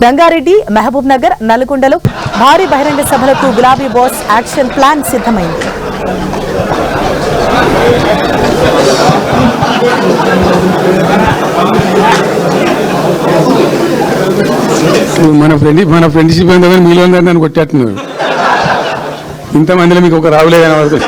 రంగారెడ్డి, మహబూబ్ నగర్, నల్గొండలో భారీ బహిరంగ సభలకు గులాబీ బాస్ యాక్షన్ ప్లాన్ సిద్ధమైంది. మన ఫ్రెండ్షిప్ ఏందో కానీ మీలో ఉందని నన్ను కొట్టేట్టున్నారు. ఇంతమందిలో మీకు ఒక రావులే కనబడుతుంది.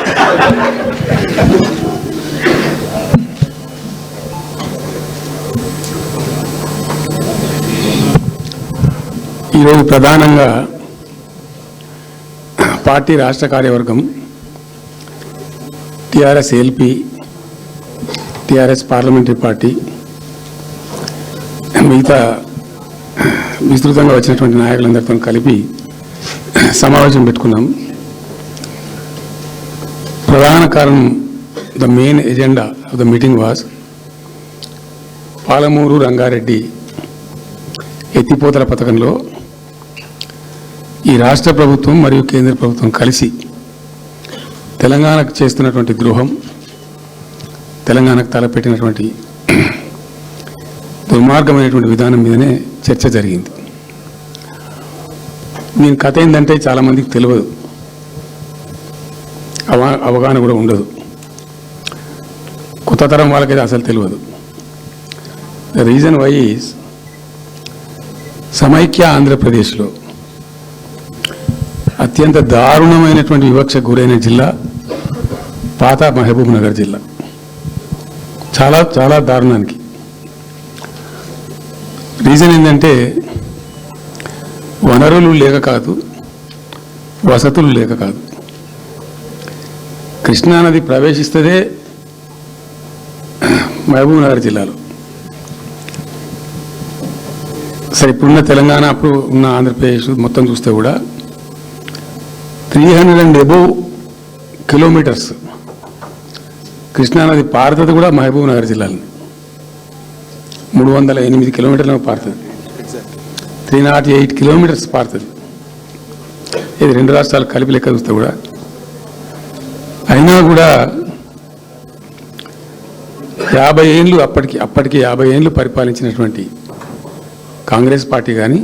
ఈరోజు ప్రధానంగా పార్టీ రాష్ట్ర కార్యవర్గం, TRS LP, TRS parliamentary party, మిగతా విస్తృతంగా వచ్చినటువంటి నాయకులందరితో కలిపి సమావేశం పెట్టుకున్నాం. ప్రధాన కారణం, the main agenda of the meeting was Palamuru Rangareddy ఎత్తిపోతల పథకంలో ఈ రాష్ట్ర ప్రభుత్వం మరియు కేంద్ర ప్రభుత్వం కలిసి తెలంగాణకు చేస్తున్నటువంటి ద్రోహం, తెలంగాణకు తలపెట్టినటువంటి దుర్మార్గమైనటువంటి విధానం మీదనే చర్చ జరిగింది. దీని కథ ఏంటంటే చాలామందికి తెలియదు, అవగాహన కూడా ఉండదు. కొత్త తరం వాళ్ళకైతే అసలు తెలియదు. ద రీజన్ వై ఈజ్ సమైక్య ఆంధ్రప్రదేశ్లో అత్యంత దారుణమైనటువంటి వివక్షకు గురైన జిల్లా పాత మహబూబ్ నగర్ జిల్లా. చాలా చాలా దారుణానికి. రీజన్ ఏంటంటే వనరులు లేక కాదు, వసతులు లేక కాదు. కృష్ణానది ప్రవేశిస్తదే మహబూబ్ నగర్ జిల్లాలో. సరే, ఇప్పుడున్న తెలంగాణ, అప్పుడు ఉన్న ఆంధ్రప్రదేశ్ మొత్తం చూస్తే కూడా 300 కిలోమీటర్స్ కృష్ణానది పారుతుంది కూడా మహబూబ్ నగర్ జిల్లాలో. 308 కిలోమీటర్లకు పారుతుంది. 308 కిలోమీటర్స్ పారుతుంది. ఇది రెండు రాష్ట్రాలు కలిపి లెక్క చూస్తే కూడా. అయినా కూడా 50 ఏళ్ళు అప్పటికి 50 ఏళ్ళు పరిపాలించినటువంటి కాంగ్రెస్ పార్టీ కానీ,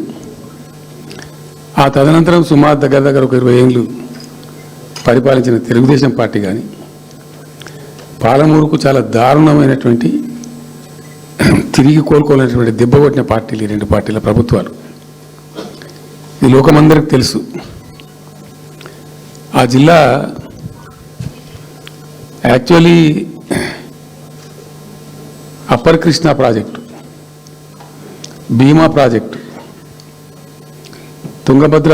ఆ తదనంతరం సుమారు దగ్గర ఒక 20 ఏళ్ళు పరిపాలించిన తెలుగుదేశం పార్టీ కానీ, పాలమూరుకు చాలా దారుణమైనటువంటి తిరిగి కోలుకోలేనటువంటి దెబ్బ కొట్టిన పార్టీలు ఈ రెండు పార్టీల ప్రభుత్వాలు. ఈ లోకమందరికి తెలుసు. ఆ జిల్లా యాక్చువల్లీ అప్పర్ కృష్ణా ప్రాజెక్టు, భీమా ప్రాజెక్టు, తుంగభద్ర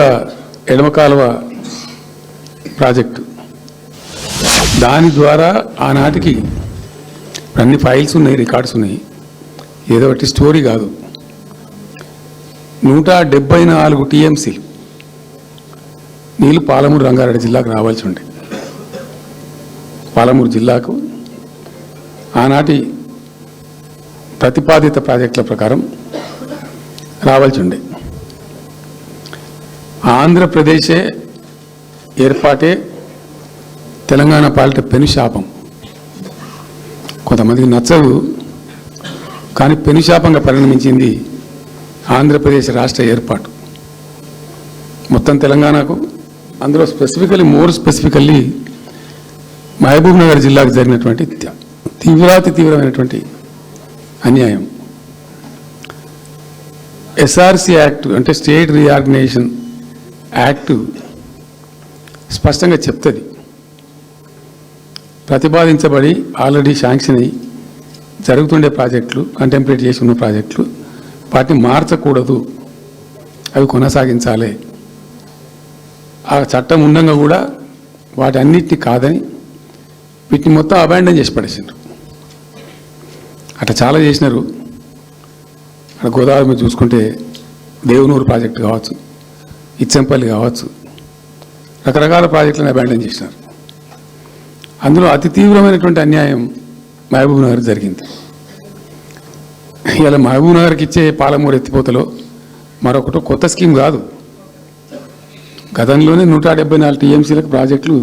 ఎడమ కాలువ ప్రాజెక్టు, దాని ద్వారా ఆనాటికి అన్ని ఫైల్స్ ఉన్నాయి, రికార్డ్స్ ఉన్నాయి. ఏదో ఒకటి స్టోరీ కాదు. 174 టీఎంసీలు నీళ్ళు పాలమూరు రంగారెడ్డి జిల్లాకు రావాల్సి ఉండే. పాలమూరు జిల్లాకు ఆనాటి ప్రతిపాదిత ప్రాజెక్టుల ప్రకారం రావాల్సి ఉండే. ఆంధ్రప్రదేశే ఏర్పాటే తెలంగాణ పాలిట పెనుశాపం. కొంతమందికి నచ్చదు, కానీ పెనుశాపంగా పరిణమించింది ఆంధ్రప్రదేశ్ రాష్ట్ర ఏర్పాటు. మొత్తం తెలంగాణకు, అందులో మోర్ స్పెసిఫికల్లీ మహబూబ్ నగర్ జిల్లాకు జరిగినటువంటి తీవ్రమైనటువంటి అన్యాయం. ఎస్ఆర్సి యాక్ట్ అంటే స్టేట్ రీఆర్గనైజేషన్ యాక్టు స్పష్టంగా చెప్తుంది, ప్రతిపాదించబడి ఆల్రెడీ శాంక్షన్ అయ్యి జరుగుతుండే ప్రాజెక్టులు, కంటెంప్లేట్ చేసి ఉన్న ప్రాజెక్టులు, వాటిని మార్చకూడదు, అవి కొనసాగించాలి. ఆ చట్టం ఉండగా కూడా వాటి అన్నిటినీ కాదని వీటిని మొత్తం అబాండన్ చేసి పడేసిండ్రు. అట్లా చాలా చేసినారు. అక్కడ గోదావరి మీద చూసుకుంటే దేవునూరు ప్రాజెక్టు కావచ్చు, ఇచ్చంపల్లి కావచ్చు, రకరకాల ప్రాజెక్టులను అబాండన్ చేసినారు. అందులో అతి తీవ్రమైనటువంటి అన్యాయం మహబూబ్ నగర్ జరిగింది. ఇలా మహబూబ్ నగర్కి ఇచ్చే పాలమూరు ఎత్తిపోతలో మరొకటి కొత్త స్కీమ్ కాదు. గతంలోనే 174 టీఎంసీలకు ప్రాజెక్టులు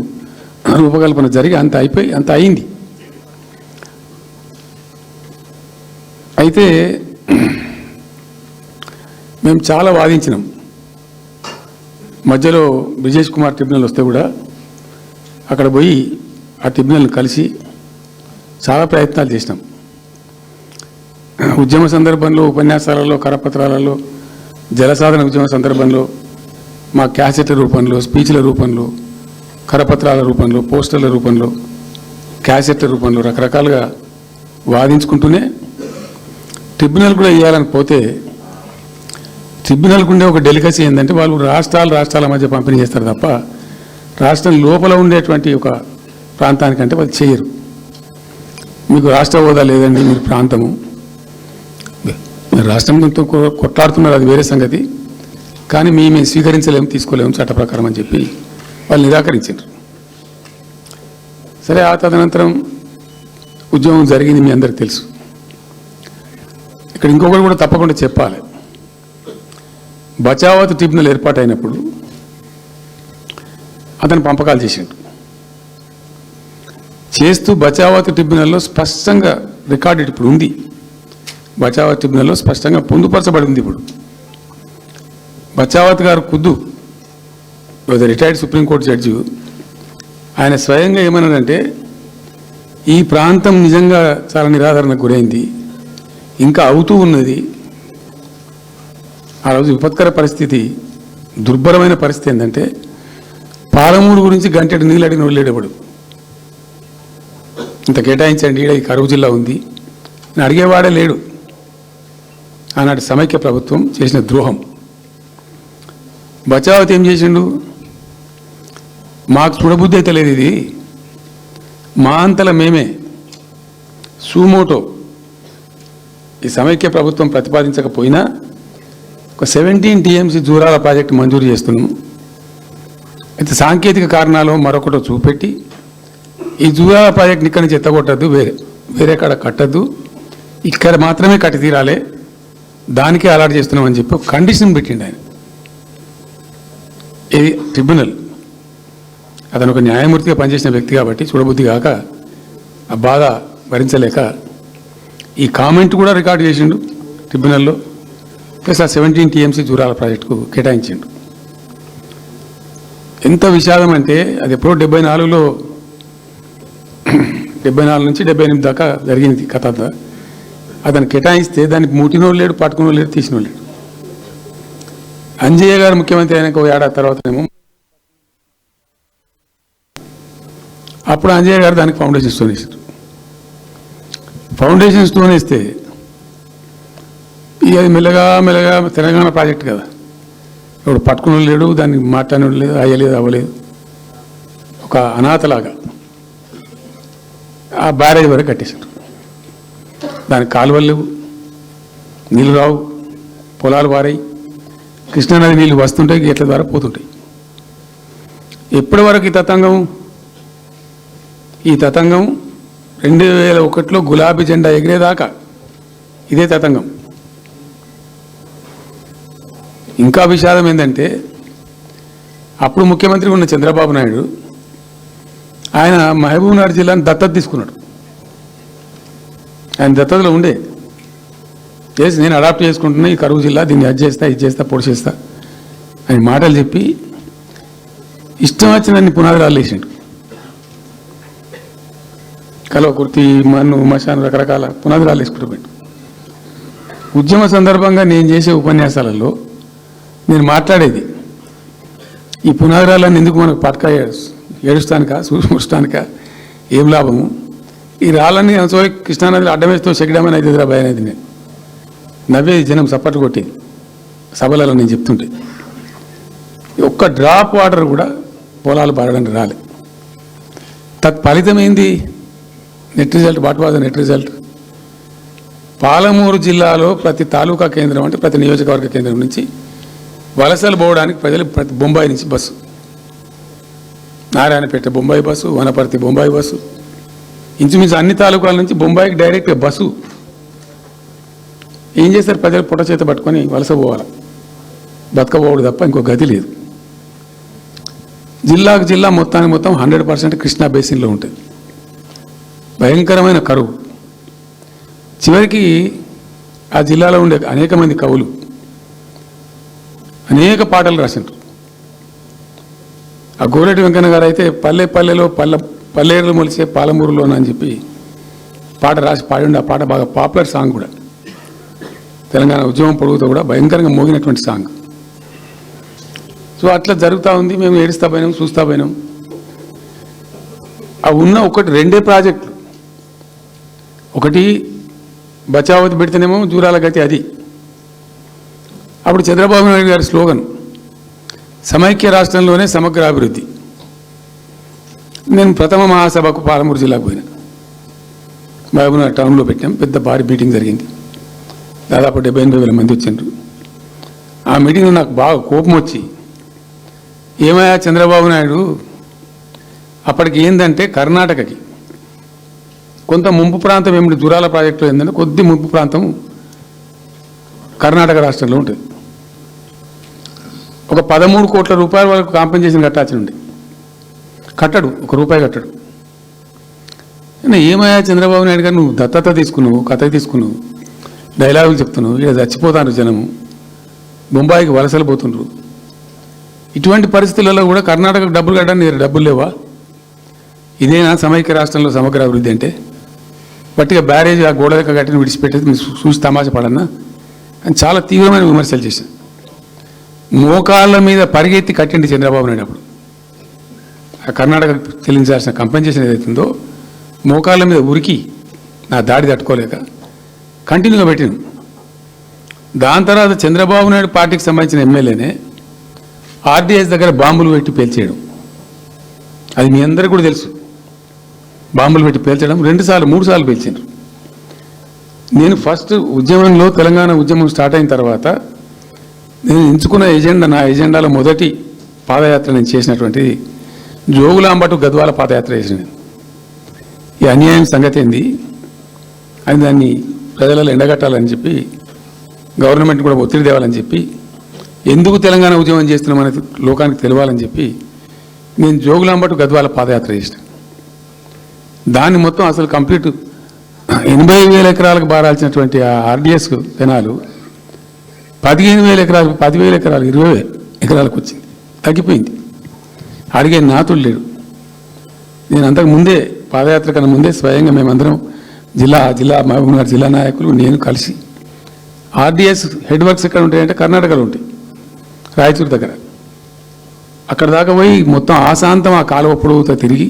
రూపకల్పన జరిగి అంత అయింది. అయితే మేము చాలా వాదించినాం. మధ్యలో బ్రిజేష్ కుమార్ ట్రిబ్యునల్ వస్తే కూడా అక్కడ పోయి ఆ ట్రిబ్యునల్ని కలిసి చాలా ప్రయత్నాలు చేసినాం. ఉద్యమ సందర్భంలో, ఉపన్యాసాలలో, కరపత్రాలలో, జలసాధన ఉద్యమ సందర్భంలో మా క్యాసెట్ల రూపంలో, స్పీచ్ల రూపంలో, కరపత్రాల రూపంలో, పోస్టర్ల రూపంలో, క్యాసెట్ల రూపంలో రకరకాలుగా వాదించుకుంటూనే ట్రిబ్యునల్ కూడా ఇవ్వాలని పోతే ట్రిబ్యునల్కు ఉండే ఒక డెలికసీ ఏంటంటే వాళ్ళు రాష్ట్రాల మధ్య పంపిణీ చేస్తారు తప్ప రాష్ట్రం లోపల ఉండేటువంటి ఒక ప్రాంతానికంటే వాళ్ళు చేయరు. మీకు రాష్ట్ర హోదా లేదండి, మీరు ప్రాంతము, మీరు రాష్ట్రంతో కొట్లాడుతున్నారు, అది వేరే సంగతి, కానీ మేము స్వీకరించలేము, తీసుకోలేము చట్ట ప్రకారం అని చెప్పి వాళ్ళు నిరాకరించారు. సరే, ఆ తదనంతరం ఉద్యమం జరిగింది, మీ అందరికి తెలుసు. ఇక్కడ ఇంకొకటి కూడా తప్పకుండా చెప్పాలి. బచావత్ ట్రిబ్యునల్ ఏర్పాటైనప్పుడు అతను పంపకాలు చేస్తూ బచావత్ ట్రిబ్యునల్లో స్పష్టంగా రికార్డు ఇప్పుడు ఉంది. బచావత్ ట్రిబ్యునల్లో స్పష్టంగా పొందుపరచబడి ఉంది. ఇప్పుడు బచావత్ గారు ఖుద్దు రిటైర్డ్ సుప్రీంకోర్టు జడ్జి, ఆయన స్వయంగా ఏమన్నాడంటే ఈ ప్రాంతం నిజంగా చాలా నిరాదరణకు గురైంది, ఇంకా అవుతూ ఉన్నది. ఆ రోజు విపత్కర పరిస్థితి, దుర్భరమైన పరిస్థితి ఏంటంటే పాలమూరు గురించి గంటెడు నీళ్ళు అడిగిన వెళ్ళేటప్పుడు ఇంత కేటాయించండి, ఈ కరువు జిల్లా ఉంది అని అడిగేవాడే లేడు. ఆనాటి సమైక్య ప్రభుత్వం చేసిన ద్రోహం. బచావత్ ఏం చేసిండు, మాకు చూడబుద్ధి అయితే లేదు, ఇది మా అంతల మేమే సూమోటో ఈ సమైక్య ప్రభుత్వం ప్రతిపాదించకపోయినా ఒక 17 TMC జూరాల ప్రాజెక్టు మంజూరు చేస్తున్నాము. అయితే సాంకేతిక కారణాలు మరొకటో చూపెట్టి ఈ జూరాల ప్రాజెక్టుని ఇక్కడి నుంచి ఎత్తగొట్టద్దు, వేరే కాడ కట్టద్దు, ఇక్కడ మాత్రమే కట్టి తీరాలి, దానికే అలాట్ చేస్తున్నామని చెప్పి ఒక కండిషన్ పెట్టిండు ఆయన. ఇది ట్రిబ్యునల్. అతను ఒక న్యాయమూర్తిగా పనిచేసిన వ్యక్తి కాబట్టి చూడబుద్ధి కాక ఆ బాధ భరించలేక ఈ కామెంట్ కూడా రికార్డు చేసిండు ట్రిబ్యునల్లో. ప్లస్ ఆ 17 TMC జూరాల ప్రాజెక్టుకు కేటాయించిండు. ఎంత విషాదం అంటే అది ఎప్పుడో 74లో 74 నుంచి 78 దాకా జరిగింది కథ అంతా. అతను కేటాయిస్తే దానికి మూటినోడు లేడు, పట్టుకునోడు లేడు, తీసినోడు లేడు. అంజయ్య గారు ముఖ్యమంత్రి అయినాక ఓ ఏడాది తర్వాతనేమో అప్పుడు అంజయ్య గారు దానికి ఫౌండేషన్ స్టోన్ వేసారు. ఫౌండేషన్ స్టోన్ వేస్తే ఇక అది మెల్లగా తెలంగాణ ప్రాజెక్ట్ కదా, ఇప్పుడు పట్టుకుని లేడు, దాన్ని మాట్లాడడం లేదు, అయ్యలేదు, అవ్వలేదు, ఒక అనాథలాగా ఆ బ్యారేజ్ వరకు కట్టేశారు. దానికి కాలువలు లేవు, నీళ్ళు రావు, పొలాలు వారాయి, కృష్ణానది నీళ్ళు వస్తుంటాయి, గేట్ల ద్వారా పోతుంటాయి. ఎప్పటి వరకు ఈ తతంగం 2001లో గులాబీ జెండా ఎగిరేదాకా ఇదే తతంగం. ఇంకా విషాదం ఏంటంటే అప్పుడు ముఖ్యమంత్రి ఉన్న చంద్రబాబు నాయుడు ఆయన మహబూబ్నగర్ జిల్లాను దత్తత తీసుకున్నాడు. ఆయన దత్తతలో ఉండే చేసి నేను అడాప్ట్ చేసుకుంటున్నా ఈ కరువు జిల్లా, దీన్ని అది చేస్తా, ఇది చేస్తా, పొడి చేస్తా అని మాటలు చెప్పి ఇష్టం వచ్చినన్ని పునాదురాలు వేసిండు. కలవకుర్తి, మన్ను, మశాను, రకరకాల పునాదురాలు వేసుకుంటూ పోయిండు. ఉద్యమ సందర్భంగా నేను చేసే ఉపన్యాసాలలో నేను మాట్లాడేది ఈ పునాదురాలన్నీ ఎందుకు మనకు పట్క ఏడుస్తానిక, చూస్తానిక, ఏం లాభము, ఈ రాళ్ళని కృష్ణానదిలో అడ్డం వేస్తూ చెక్కడమని అయితే భయం అనేది నేను నవ్వేది, జనం సప్పట్లు కొట్టి సభలలో నేను చెప్తుంటే ఒక్క డ్రాప్ వాటర్ కూడా పొలాలు పారడానికి రాలే. తత్ఫలితం ఏంది? Net result, what was the net result? Palamuru జిల్లాలో ప్రతి తాలూకా కేంద్రం అంటే ప్రతి నియోజకవర్గ కేంద్రం నుంచి వలసలు పోవడానికి ప్రజలు ప్రతి బొంబాయి నుంచి bus, Narayanpet Bombay bus, Wanaparthy Bombay bus, ఇంచుమించు అన్ని తాలూకాల నుంచి బొంబాయికి డైరెక్ట్గా బస్సు. ఏం చేస్తారు? ప్రజలు పుట్ట చేత పట్టుకొని వలస పోవాలి, బతకపోవడం తప్ప ఇంకో గతి లేదు. జిల్లాకు జిల్లా మొత్తానికి మొత్తం 100% కృష్ణా బేసిన్లో ఉంటుంది. భయంకరమైన కరువు. చివరికి ఆ జిల్లాలో ఉండే అనేక మంది కవులు అనేక పాటలు రాసిండ్రు. ఆ గోరెటి వెంకన్న గారు అయితే పల్లె పల్లెలో పల్లెర్లు మొలిసే పాలమూరులోన అని చెప్పి పాట రాసి పాడిండి. ఆ పాట బాగా పాపులర్ సాంగ్ కూడా, తెలంగాణ ఉద్యమం పొడుగుతో కూడా భయంకరంగా మోగినటువంటి సాంగ్. సో అట్లా జరుగుతూ ఉంది. మేము ఏడుస్తా పోయినాం, చూస్తా పోయినాం. ఆ ఉన్న రెండే ప్రాజెక్టులు, ఒకటి బచావతి పెడితేనేమో జూరాల గతి అది. అప్పుడు చంద్రబాబు నాయుడు గారి స్లోగన్ సమైక్య రాష్ట్రంలోనే సమగ్ర అభివృద్ధి. నేను ప్రథమ మహాసభకు పాలమూరు జిల్లాకు పోయినా, మహబూబ్నగర్ టౌన్లో పెట్టాం. పెద్ద భారీ మీటింగ్ జరిగింది, దాదాపు 70,000 మంది వచ్చిండ్రు. ఆ మీటింగ్లో నాకు బాగా కోపం వచ్చి, ఏమయ్యా చంద్రబాబు నాయుడు, అప్పటికి ఏంటంటే కర్ణాటకకి కొంత ముంపు ప్రాంతం ఏమిటి, జూరాల ప్రాజెక్టులో ఏంటంటే కొద్ది ముంపు ప్రాంతం కర్ణాటక రాష్ట్రంలో ఉంటుంది. ఒక 13 కోట్ల రూపాయల వరకు కాంపెన్సేషన్ కట్టాల్సి ఉండే, కట్టడు, ₹1 కట్టడు. ఏమయ్యా చంద్రబాబు నాయుడు గారు, నువ్వు దత్తత తీసుకున్నావు, కథ తీసుకున్నావు, డైలాగులు చెప్తున్నావు, ఇక్కడ చచ్చిపోతాను జనము, బొంబాయికి వలసలు పోతుండ్రు. ఇటువంటి పరిస్థితులలో కూడా కర్ణాటకకు డబ్బులు కట్టడానికి డబ్బులు లేవా? ఇదేనా సమైక్య రాష్ట్రంలో సమగ్ర అభివృద్ధి అంటే? బట్టిగా బ్యారేజ్ ఆ గోడ దగ్గర కట్టిన విడిచిపెట్టేది మీరు చూసి తమాషా పడన్నా అని చాలా తీవ్రమైన విమర్శలు చేశాను. మోకాళ్ళ మీద పరిగెత్తి కట్టిండి చంద్రబాబు నాయుడు. అప్పుడు ఆ కర్ణాటక చెల్లించాల్సిన కంపెన్సేషన్ ఏదైతుందో మోకాళ్ళ మీద ఉరికి నా దాడి తట్టుకోలేక కంటిన్యూగా పెట్టిన. దాని తర్వాత చంద్రబాబు నాయుడు పార్టీకి సంబంధించిన ఎమ్మెల్యేనే ఆర్డీఎస్ దగ్గర బాంబులు పెట్టి పేల్చేయడం, అది మీ అందరికీ కూడా తెలుసు. బాంబులు పెట్టి పేల్చడం 2 సార్లు 3 సార్లు పేల్చారు. నేను ఫస్ట్ ఉద్యమంలో, తెలంగాణ ఉద్యమం స్టార్ట్ అయిన తర్వాత నేను ఎంచుకున్న ఎజెండా, నా ఎజెండాలో మొదటి పాదయాత్ర నేను చేసినటువంటి జోగులాంబ టు గద్వాల పాదయాత్ర చేసిన. ఈ అన్యాయం సంగతి ఏంది అని దాన్ని ప్రజలలో ఎండగట్టాలని చెప్పి, గవర్నమెంట్ కూడా ఒత్తిడి తేవాలని చెప్పి, ఎందుకు తెలంగాణ ఉద్యమం చేస్తున్నామనేది లోకానికి తెలవాలని చెప్పి నేను జోగులాంబ టు గద్వాల పాదయాత్ర చేసిన. దాన్ని మొత్తం అసలు కంప్లీట్ 80,000 ఎకరాలకు బారాల్సినటువంటి ఆ ఆర్డీఎస్ కెనాలు 15,000 ఎకరాలకు, 10,000 ఎకరాలు, 20,000 ఎకరాలకు వచ్చింది, తగ్గిపోయింది. అడిగే నాతుడు లేడు. నేను అంతకు ముందే, పాదయాత్ర కన్నా ముందే స్వయంగా మేమందరం జిల్లా మహబూబ్నగర్ జిల్లా నాయకులు నేను కలిసి, ఆర్డీఎస్ హెడ్ వర్క్స్ ఎక్కడ ఉంటాయంటే కర్ణాటకలో ఉంటాయి, రాయచూరు దగ్గర. అక్కడ దాకా పోయి మొత్తం ఆశాంతం ఆ కాలువ పొడవుతో తిరిగి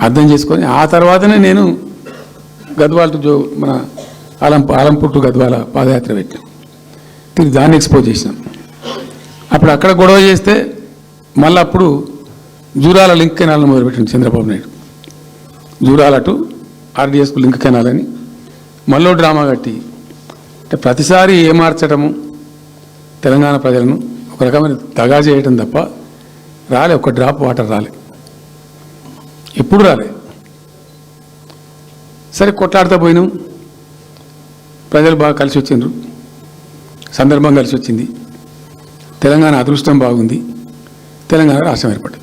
అర్థం చేసుకొని, ఆ తర్వాతనే నేను గద్వాల టు మన ఆలంపూర్ టు గద్వాల పాదయాత్ర పెట్టాం. తిరిగి దాన్ని ఎక్స్పోజ్ చేసినాం. అప్పుడు అక్కడ గొడవ చేస్తే మళ్ళీ అప్పుడు జూరాల లింక్ కెనాల్ని మొదలుపెట్టింది చంద్రబాబు నాయుడు. జూరాల టు ఆర్డీఎస్కు లింక్ కెనాల్ అని మళ్ళీ డ్రామా కట్టి, అంటే ప్రతిసారి ఏమార్చడము, తెలంగాణ ప్రజలను ఒక రకమైన దగా చేయటం తప్ప రాలే, ఒక డ్రాప్ వాటర్ రాలే, ఎప్పుడు రాలే. సరే కొట్లాడుతూ పోయినాం, ప్రజలు బాగా కలిసి వచ్చిండ్రు, సందర్భం కలిసి వచ్చింది, తెలంగాణ అదృష్టం బాగుంది, తెలంగాణ రాష్ట్రం ఏర్పడింది.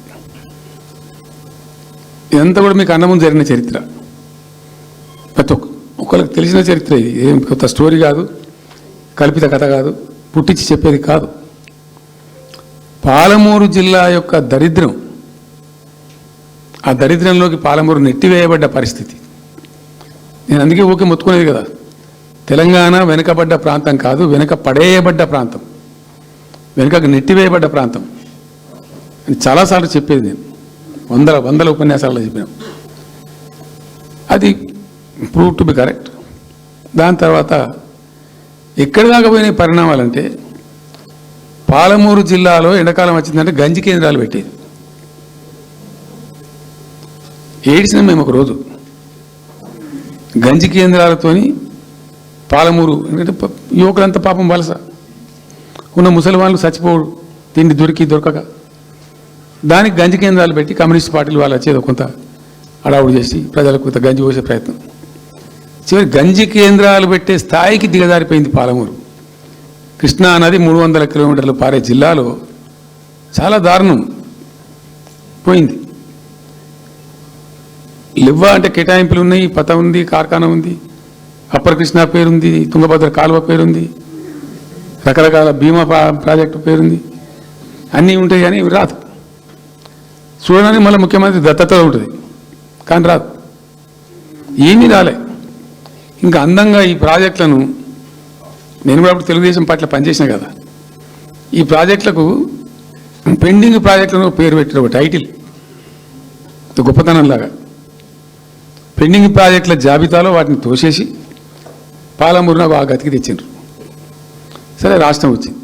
ఇదంతా కూడా మీకు అన్నముందు జరిగిన చరిత్ర, ప్రతి ఒక్కరికి తెలిసిన చరిత్ర. ఇది ఏం కొత్త స్టోరీ కాదు, కల్పిత కథ కాదు, పుట్టించి చెప్పేది కాదు. పాలమూరు జిల్లా యొక్క దరిద్రం, ఆ దరిద్రంలోకి పాలమూరు నెట్టివేయబడ్డ పరిస్థితి. నేను అందుకే ఊకే మొత్తుకునేది కదా, తెలంగాణ వెనుకబడ్డ ప్రాంతం కాదు, వెనుక పడేయబడ్డ ప్రాంతం, వెనుకకు నెట్టివేయబడ్డ ప్రాంతం అని చాలాసార్లు చెప్పేది. నేను వందల ఉపన్యాసాల్లో చెప్పినాం. అది ప్రూవ్ టు బి కరెక్ట్. దాని తర్వాత ఎక్కడి దాకా పోయిన పరిణామాలంటే, పాలమూరు జిల్లాలో ఎండాకాలం వచ్చిందంటే గంజి కేంద్రాలు పెట్టేది. ఏడిసినాం మేము ఒకరోజు, గంజి కేంద్రాలతోని పాలమూరు, ఎందుకంటే యువకులంతా పాపం వలస ఉన్న ముసలి వాళ్ళు చచ్చిపోడు, తిండి దొరకక, దానికి గంజి కేంద్రాలు పెట్టి కమ్యూనిస్ట్ పార్టీలు వాళ్ళు వచ్చేది కొంత అడావుడు చేసి ప్రజలకు కొంత గంజి పోసే ప్రయత్నం. చివరి గంజి కేంద్రాలు పెట్టే స్థాయికి దిగజారిపోయింది పాలమూరు. కృష్ణా నది 300 కిలోమీటర్లు పారే జిల్లాలో చాలా దారుణం పోయింది. లివ్వా అంటే కేటాయింపులు ఉన్నాయి, పత ఉంది, కార్ఖానా ఉంది, అప్పర్ కృష్ణా పేరుంది, తుంగభద్ర కాలువ పేరుంది, రకరకాల బీమా ప్రాజెక్టు పేరుంది, అన్నీ ఉంటాయి కానీ ఇవి రాదు. చూడడానికి మళ్ళీ ముఖ్యమంత్రి దత్తత ఉంటుంది కానీ రాదు, ఏమీ రాలే. ఇంకా అందంగా ఈ ప్రాజెక్టులను నేను కూడా అప్పుడు తెలుగుదేశం పార్టీలో పనిచేసిన కదా, ఈ ప్రాజెక్టులకు పెండింగ్ ప్రాజెక్టులను పేరు పెట్టిన ఒక టైటిల్ గొప్పతనంలాగా పెండింగ్ ప్రాజెక్టుల జాబితాలో వాటిని తోసేసి పాలమూరున ఆ గతికి తెచ్చిండ్రు. సరే రాష్ట్రం వచ్చింది.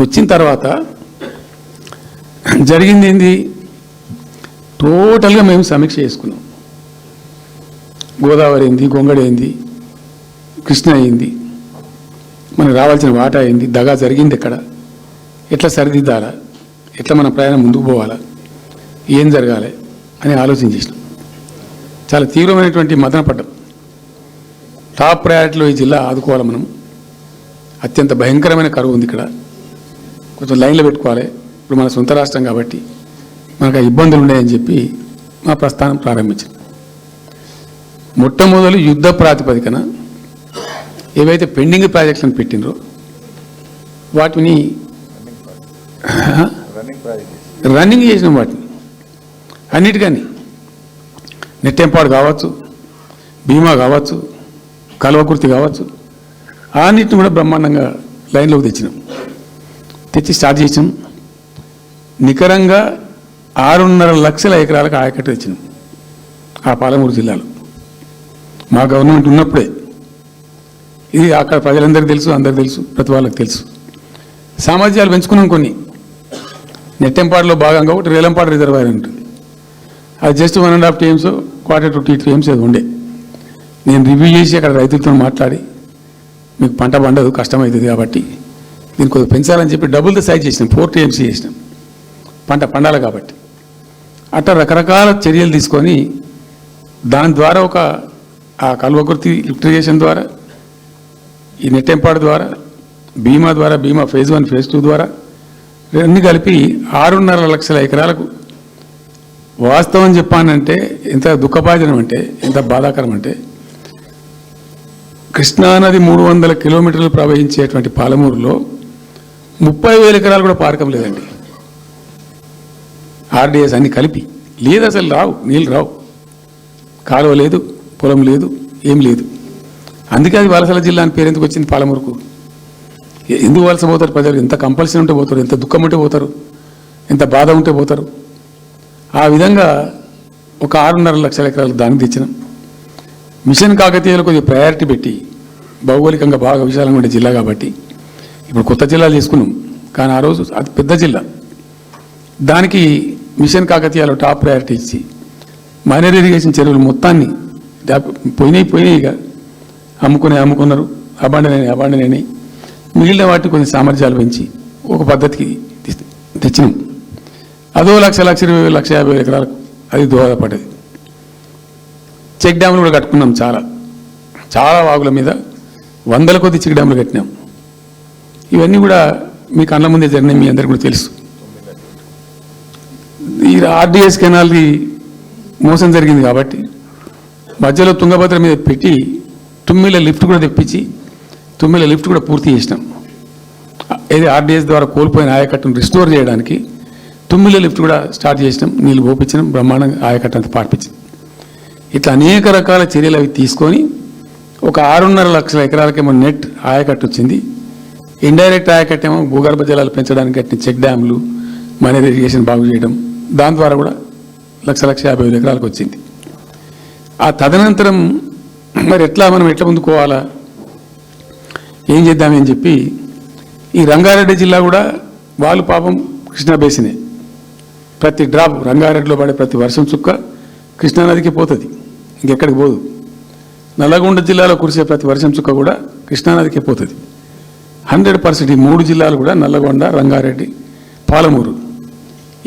వచ్చిన తర్వాత జరిగింది ఏంది, టోటల్గా మేము సమీక్ష చేసుకున్నాం. గోదావరి అయింది, గొంగడి అయింది, కృష్ణ అయింది, మనకు రావాల్సిన వాటా అయింది, దగా జరిగింది ఎక్కడ, ఎట్లా సరిదిద్దాలా, ఎట్లా మన ప్రయాణం ముందుకు పోవాలా, ఏం జరగాలి అని ఆలోచన చేసినాం. చాలా తీవ్రమైనటువంటి మదన పడ్డాం. టాప్ ప్రయారిటీలో ఈ జిల్లా ఆదుకోవాలి మనం. అత్యంత భయంకరమైన కరువు ఉంది ఇక్కడ, కొంచెం లైన్లో పెట్టుకోవాలి. ఇప్పుడు మన సొంత రాష్ట్రం కాబట్టి మనకు ఆ ఇబ్బందులు ఉన్నాయని చెప్పి మా ప్రస్థానం ప్రారంభించాం. మొట్టమొదలు యుద్ధ ప్రాతిపదికన ఏవైతే పెండింగ్ ప్రాజెక్టులను పెట్టినరో వాటిని రన్నింగ్ చేసినాం. వాటిని అన్నిటికని నెట్టెంపాడు కావచ్చు, బీమా కావచ్చు, కల్వకుర్తి కావచ్చు, అన్నిటిని కూడా బ్రహ్మాండంగా లైన్లోకి తెచ్చినాం. తెచ్చి స్టార్ట్ చేసినాం. నికరంగా 6.5 లక్షల ఎకరాలకు ఆయకట్టు తెచ్చినాం ఆ పాలమూరు జిల్లాలో. మా గవర్నమెంట్ ఉన్నప్పుడే ఇది అక్కడ ప్రజలందరికీ తెలుసు, అందరికీ తెలుసు, ప్రతి వాళ్ళకి తెలుసు. సామర్థ్యాలు పెంచుకున్నాం కొన్ని. నెట్టెంపాడులో భాగంగా ఒకటి రేలంపాడు రిజర్వాయర్ ఉంటుంది. అది జస్ట్ 1.5 TMs, 1/4 to 2 TMs అది ఉండే. నేను రివ్యూ చేసి అక్కడ రైతులతో మాట్లాడి మీకు పంట పండదు, కష్టమవుతుంది కాబట్టి దీన్ని కొద్దిగా పెంచాలని చెప్పి డబుల్ ద సైజ్ చేసినాం, 4 TMs చేసినాం, పంట పండాలి కాబట్టి. అట్లా రకరకాల చర్యలు తీసుకొని దాని ద్వారా ఆ కల్వకుర్తి లిఫ్టిగేషన్ ద్వారా, ఈ నెట్టెంపాడు ద్వారా, బీమా ద్వారా, బీమా phase 1 phase 2 ద్వారా అన్నీ కలిపి 6.5 లక్షల ఎకరాలకు. వాస్తవం చెప్పానంటే ఎంత దుఃఖభాజనం అంటే, ఎంత బాధాకరం అంటే, కృష్ణానది 300 కిలోమీటర్లు ప్రవహించేటువంటి పాలమూరులో 30,000 ఎకరాలు కూడా పారకం లేదండి. ఆర్డీఎస్ అన్ని కలిపి లేదు, అసలు రావు, నీళ్ళు రావు, కాలువ లేదు, పొలం లేదు, ఏం లేదు. అందుకే అది వలసల జిల్లా అని పేరు ఎందుకు వచ్చింది పాలమూరుకు? ఎందుకు వలస పోతారు ప్రజలు? ఎంత కంపల్షన్ ఉంటే పోతారు, ఎంత దుఃఖం ఉంటే పోతారు, ఎంత బాధ ఉంటే పోతారు. ఆ విధంగా ఒక 6.5 లక్షల ఎకరాలు దానికి తెచ్చినాం. మిషన్ కాకతీయలో కొద్దిగా ప్రయారిటీ పెట్టి, భౌగోళికంగా బాగా విశాలంగా ఉండే జిల్లా కాబట్టి ఇప్పుడు కొత్త జిల్లాలు తీసుకున్నాం, కానీ ఆ రోజు అది పెద్ద జిల్లా. దానికి మిషన్ కాకతీయలో టాప్ ప్రయారిటీ ఇచ్చి మైనర్ ఇరిగేషన్ చెరువులు మొత్తాన్ని పోయినాయి ఇక అమ్ముకున్నారు, అబాండనైనాయి. మిగిలిన వాటిని కొన్ని సామర్థ్యాలు పెంచి ఒక పద్ధతికి తెచ్చినాం. అదో 1,20,000-1,50,000 ఎకరాలకు అది దోహదపడ్డది. చెక్ డ్యాములు కూడా కట్టుకున్నాం. చాలా వాగుల మీద 100ల కొద్ది చెక్ డ్యాములు కట్టినాం. ఇవన్నీ కూడా మీ కళ్ళ ముందే జరిగినాయి, మీ అందరికీ కూడా తెలుసు. ఈ ఆర్డీఎస్ కెనాల్ది మోసం జరిగింది కాబట్టి మధ్యలో తుంగభద్ర మీద పెట్టి తుమ్మిల లిఫ్ట్ కూడా తెప్పించి తుమ్మిల లిఫ్ట్ కూడా పూర్తి చేసినాం. ఏది ఆర్డీఎస్ ద్వారా కోల్పోయిన ఆయకట్టును రిస్టోర్ చేయడానికి తుమ్మిల లిఫ్ట్ కూడా స్టార్ట్ చేసినాం, నీళ్ళు పోపించినాం, బ్రహ్మాండంగా ఆయకట్టు అంతా పార్పించింది. ఇట్లా అనేక రకాల చర్యలు అవి తీసుకొని ఒక 6.5 లక్షల ఎకరాలకేమో నెట్ ఆయకట్టు వచ్చింది. ఇండైరెక్ట్ ఆయకట్టు ఏమో భూగర్భ జలాలు పెంచడానికి కట్టిన చెక్ డ్యాములు, మైనర్ ఇరిగేషన్ బాగు చేయడం, దాని ద్వారా కూడా 1,50,000 ఎకరాలకు వచ్చింది. ఆ తదనంతరం మరి మనం ఎట్లా ముందుకోవాలా, ఏం చేద్దామని చెప్పి ఈ రంగారెడ్డి జిల్లా కూడా వాళ్ళు పాపం కృష్ణా బేసినే, ప్రతి డ్రాప్ రంగారెడ్డిలో పడే ప్రతి వర్షం చుక్క కృష్ణానదికి పోతుంది, ఇంకెక్కడికి పోదు. నల్లగొండ జిల్లాలో కురిసే ప్రతి వర్షం చుక్క కూడా కృష్ణానదికి పోతుంది. 100% ఈ 3 జిల్లాలు కూడా నల్లగొండ, రంగారెడ్డి, పాలమూరు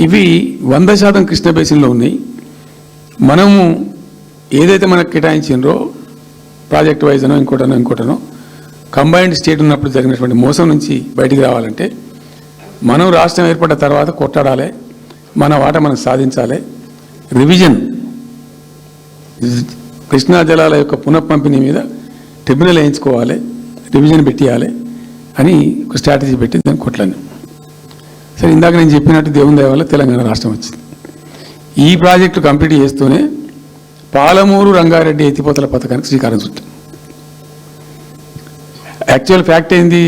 ఇవి 100% కృష్ణ బేసిన్లో ఉన్నాయి. మనము ఏదైతే మనకు కేటాయించిండ్రో ప్రాజెక్ట్ వైజ్నో ఇంకోటనో కంబైన్డ్ స్టేట్ ఉన్నప్పుడు జరిగినటువంటి మోసం నుంచి బయటికి రావాలంటే మనం రాష్ట్రం ఏర్పడ్డ తర్వాత కొట్టాడాలి, మన వాట మనం సాధించాలి. రివిజన్ కృష్ణా జలాల యొక్క పునఃపంపిణీ మీద ట్రిబ్యునల్ వేయించుకోవాలి, రివిజన్ పెట్టియాలి. అని ఒక స్ట్రాటజీ పెట్టి దాన్ని కొట్లాను. సరే, ఇందాక నేను చెప్పినట్టు దేవుని దయ వల్ల తెలంగాణ రాష్ట్రం వచ్చింది. ఈ ప్రాజెక్టు కంప్లీట్ చేస్తూనే పాలమూరు రంగారెడ్డి ఎత్తిపోతల పథకానికి శ్రీకారం చుట్టాం. యాక్చువల్ ఫ్యాక్ట్ ఏంది,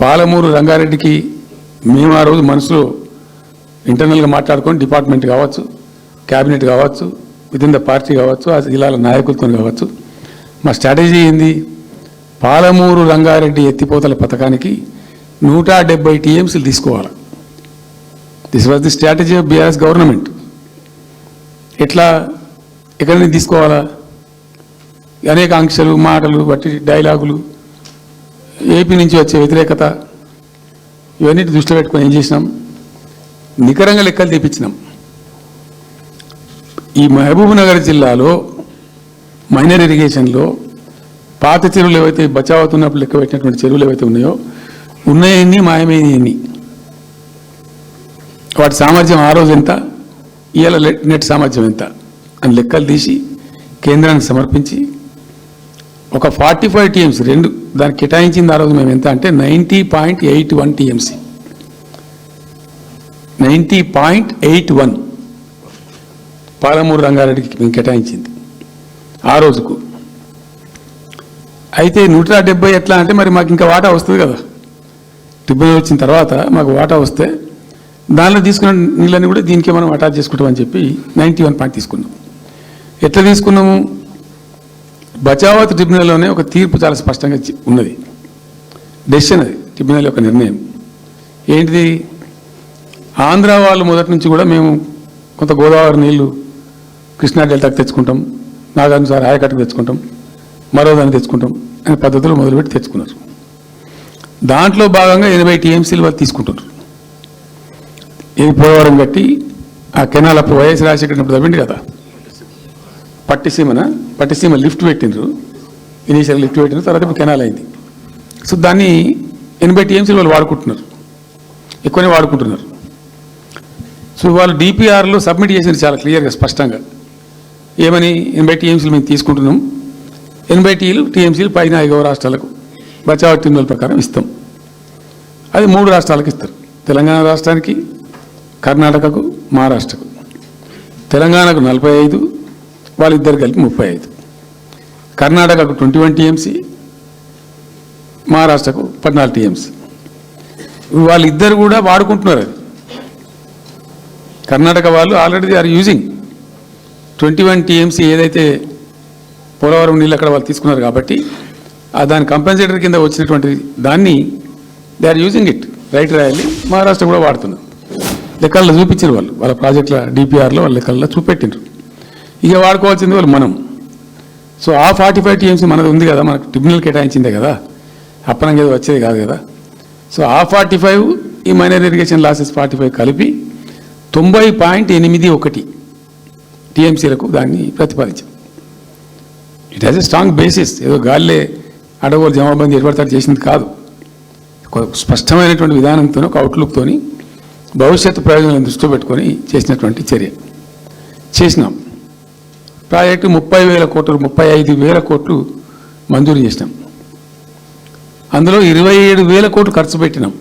పాలమూరు రంగారెడ్డికి మేము ఆ రోజు మనసులో ఇంటర్నల్గా మాట్లాడుకొని డిపార్ట్మెంట్ కావచ్చు, క్యాబినెట్ కావచ్చు, విదిన్ ద పార్టీ కావచ్చు, ఆ జిల్లాల నాయకులతో కావచ్చు, మా స్ట్రాటజీ ఏంది, పాలమూరు రంగారెడ్డి ఎత్తిపోతల పథకానికి 170 టీఎంసీలు తీసుకోవాలి. This was the strategy of BRS government. ఎట్లా, ఎక్కడి నుంచి తీసుకోవాలా, అనేక ఆంక్షలు, మాటలు బట్టి డైలాగులు, ఏపీ నుంచి వచ్చే వ్యతిరేకత, ఇవన్నీ దృష్టిలో పెట్టుకొని ఏం చేసినాం, నికరంగా లెక్కలు తెప్పించినాం. ఈ మహబూబ్ నగర్ జిల్లాలో మైనర్ ఇరిగేషన్లో పాత చెరువులు ఏవైతే బచావుతున్నప్పుడు లెక్క పెట్టినటువంటి చెరువులు ఏవైతే ఉన్నాయో, ఉన్నాయన్నీ మాయమైనవన్నీ, వాటి సామర్థ్యం ఆ రోజు ఎంత, ఇవాళ నెట్ సామర్థ్యం ఎంత అని లెక్కలు తీసి కేంద్రానికి సమర్పించి ఒక 45 టీఎంసీ రెండు దానికి కేటాయించింది. ఆ రోజు మేము ఎంత అంటే 90.81 టీఎంసీ, 90.81 పాలమూరు రంగారెడ్డికి మేము కేటాయించింది ఆ రోజుకు. అయితే 170 ఎట్లా అంటే మరి మాకు ఇంకా వాటా వస్తుంది కదా, ట్రిబ్యునల్ వచ్చిన తర్వాత మాకు వాటా వస్తే దానిలో తీసుకున్న నీళ్ళని కూడా దీనికే మనం అటాచ్ చేసుకుంటామని చెప్పి 91 పాయింట్ తీసుకున్నాం. ఎట్లా తీసుకున్నాము, బచావత్ ట్రిబ్యునల్లోనే ఒక తీర్పు చాలా స్పష్టంగా ఉన్నది, డెసిషన్ అది, ట్రిబ్యునల్ యొక్క నిర్ణయం ఏంటిది, ఆంధ్ర వాళ్ళు మొదటి నుంచి కూడా మేము కొంత గోదావరి నీళ్లు కృష్ణా డెల్టాకు తెచ్చుకుంటాం, నాగార్జున ఆయకట్టుకు తెచ్చుకుంటాం, మరో దాన్ని తెచ్చుకుంటాం అనే పద్ధతులు మొదలుపెట్టి తెచ్చుకున్నారు. దాంట్లో భాగంగా 80 టీఎంసీలు వాళ్ళు తీసుకుంటున్నారు. ఇది పోలవరం కట్టి ఆ కెనాల్ అప్పుడు వైఎస్ రాజశేఖర్ తవ్విండి కదా, పట్టిసీమ లిఫ్ట్ పెట్టిండ్రు, ఇనీషియల్ లిఫ్ట్ పెట్టినారు, తర్వాత ఇప్పుడు కెనాల్ అయింది. సో దాన్ని 80 టీఎంసీలు వాళ్ళు వాడుకుంటున్నారు, ఎక్కువనే వాడుకుంటున్నారు. సో వాళ్ళు డిపిఆర్లో సబ్మిట్ చేసింది చాలా క్లియర్గా స్పష్టంగా, ఏమని 80 టీఎంసీలు మేము తీసుకుంటున్నాం, 80 టీఎంసీలు పైన 5 రాష్ట్రాలకు బచావ్ ట్రిబ్యునల్ ప్రకారం ఇస్తాం. అది 3 రాష్ట్రాలకు ఇస్తారు, తెలంగాణ రాష్ట్రానికి, కర్ణాటకకు, మహారాష్ట్రకు. తెలంగాణకు 45, వాళ్ళిద్దరు కలిపి 35, కర్ణాటకకు 21 టీఎంసీ, మహారాష్ట్రకు 14 టీఎంసీ. వాళ్ళిద్దరు కూడా వాడుకుంటున్నారు. అది కర్ణాటక వాళ్ళు already they are using 21 TMC ఏదైతే పోలవరం నీళ్ళు అక్కడ వాళ్ళు తీసుకున్నారు కాబట్టి దాని కంపెన్సేటర్ కింద వచ్చినటువంటి దాన్ని they are using it, right రాయాలి. మహారాష్ట్ర కూడా వాడుతున్నారు, లెక్కల్లో చూపించారు వాళ్ళు, వాళ్ళ ప్రాజెక్టుల డిపిఆర్లో వాళ్ళ లెక్కల్లో చూపెట్టిండ్రు. ఇక వాడుకోవాల్సింది వాళ్ళు మనం. సో ఆ 45 టీఎంసీ మనది ఉంది కదా, మనకు ట్రిబ్యునల్ కేటాయించిందే కదా, అప్పనంగా ఏదో వచ్చేది కాదు కదా. సో ఆ 45 ఈ మైనర్ ఇరిగేషన్ లాసెస్ 45 కలిపి 90.81 టీఎంసీలకు దాన్ని ప్రతిపాదించాం. It has a strong basis, ఏదో గాల్లే అడవులు జమాబందీ ఏర్పడతాడు చేసింది కాదు, స్పష్టమైనటువంటి విధానంతో ఒక అవుట్లుక్తో భవిష్యత్తు ప్రయోజనాలను దృష్టిలో పెట్టుకొని చేసినటువంటి చర్య చేసినాం. ప్రాజెక్టు 30,000 కోట్లు, 35,000 కోట్లు మంజూరు చేసినాం. అందులో 27,000 కోట్లు ఖర్చు పెట్టినాం.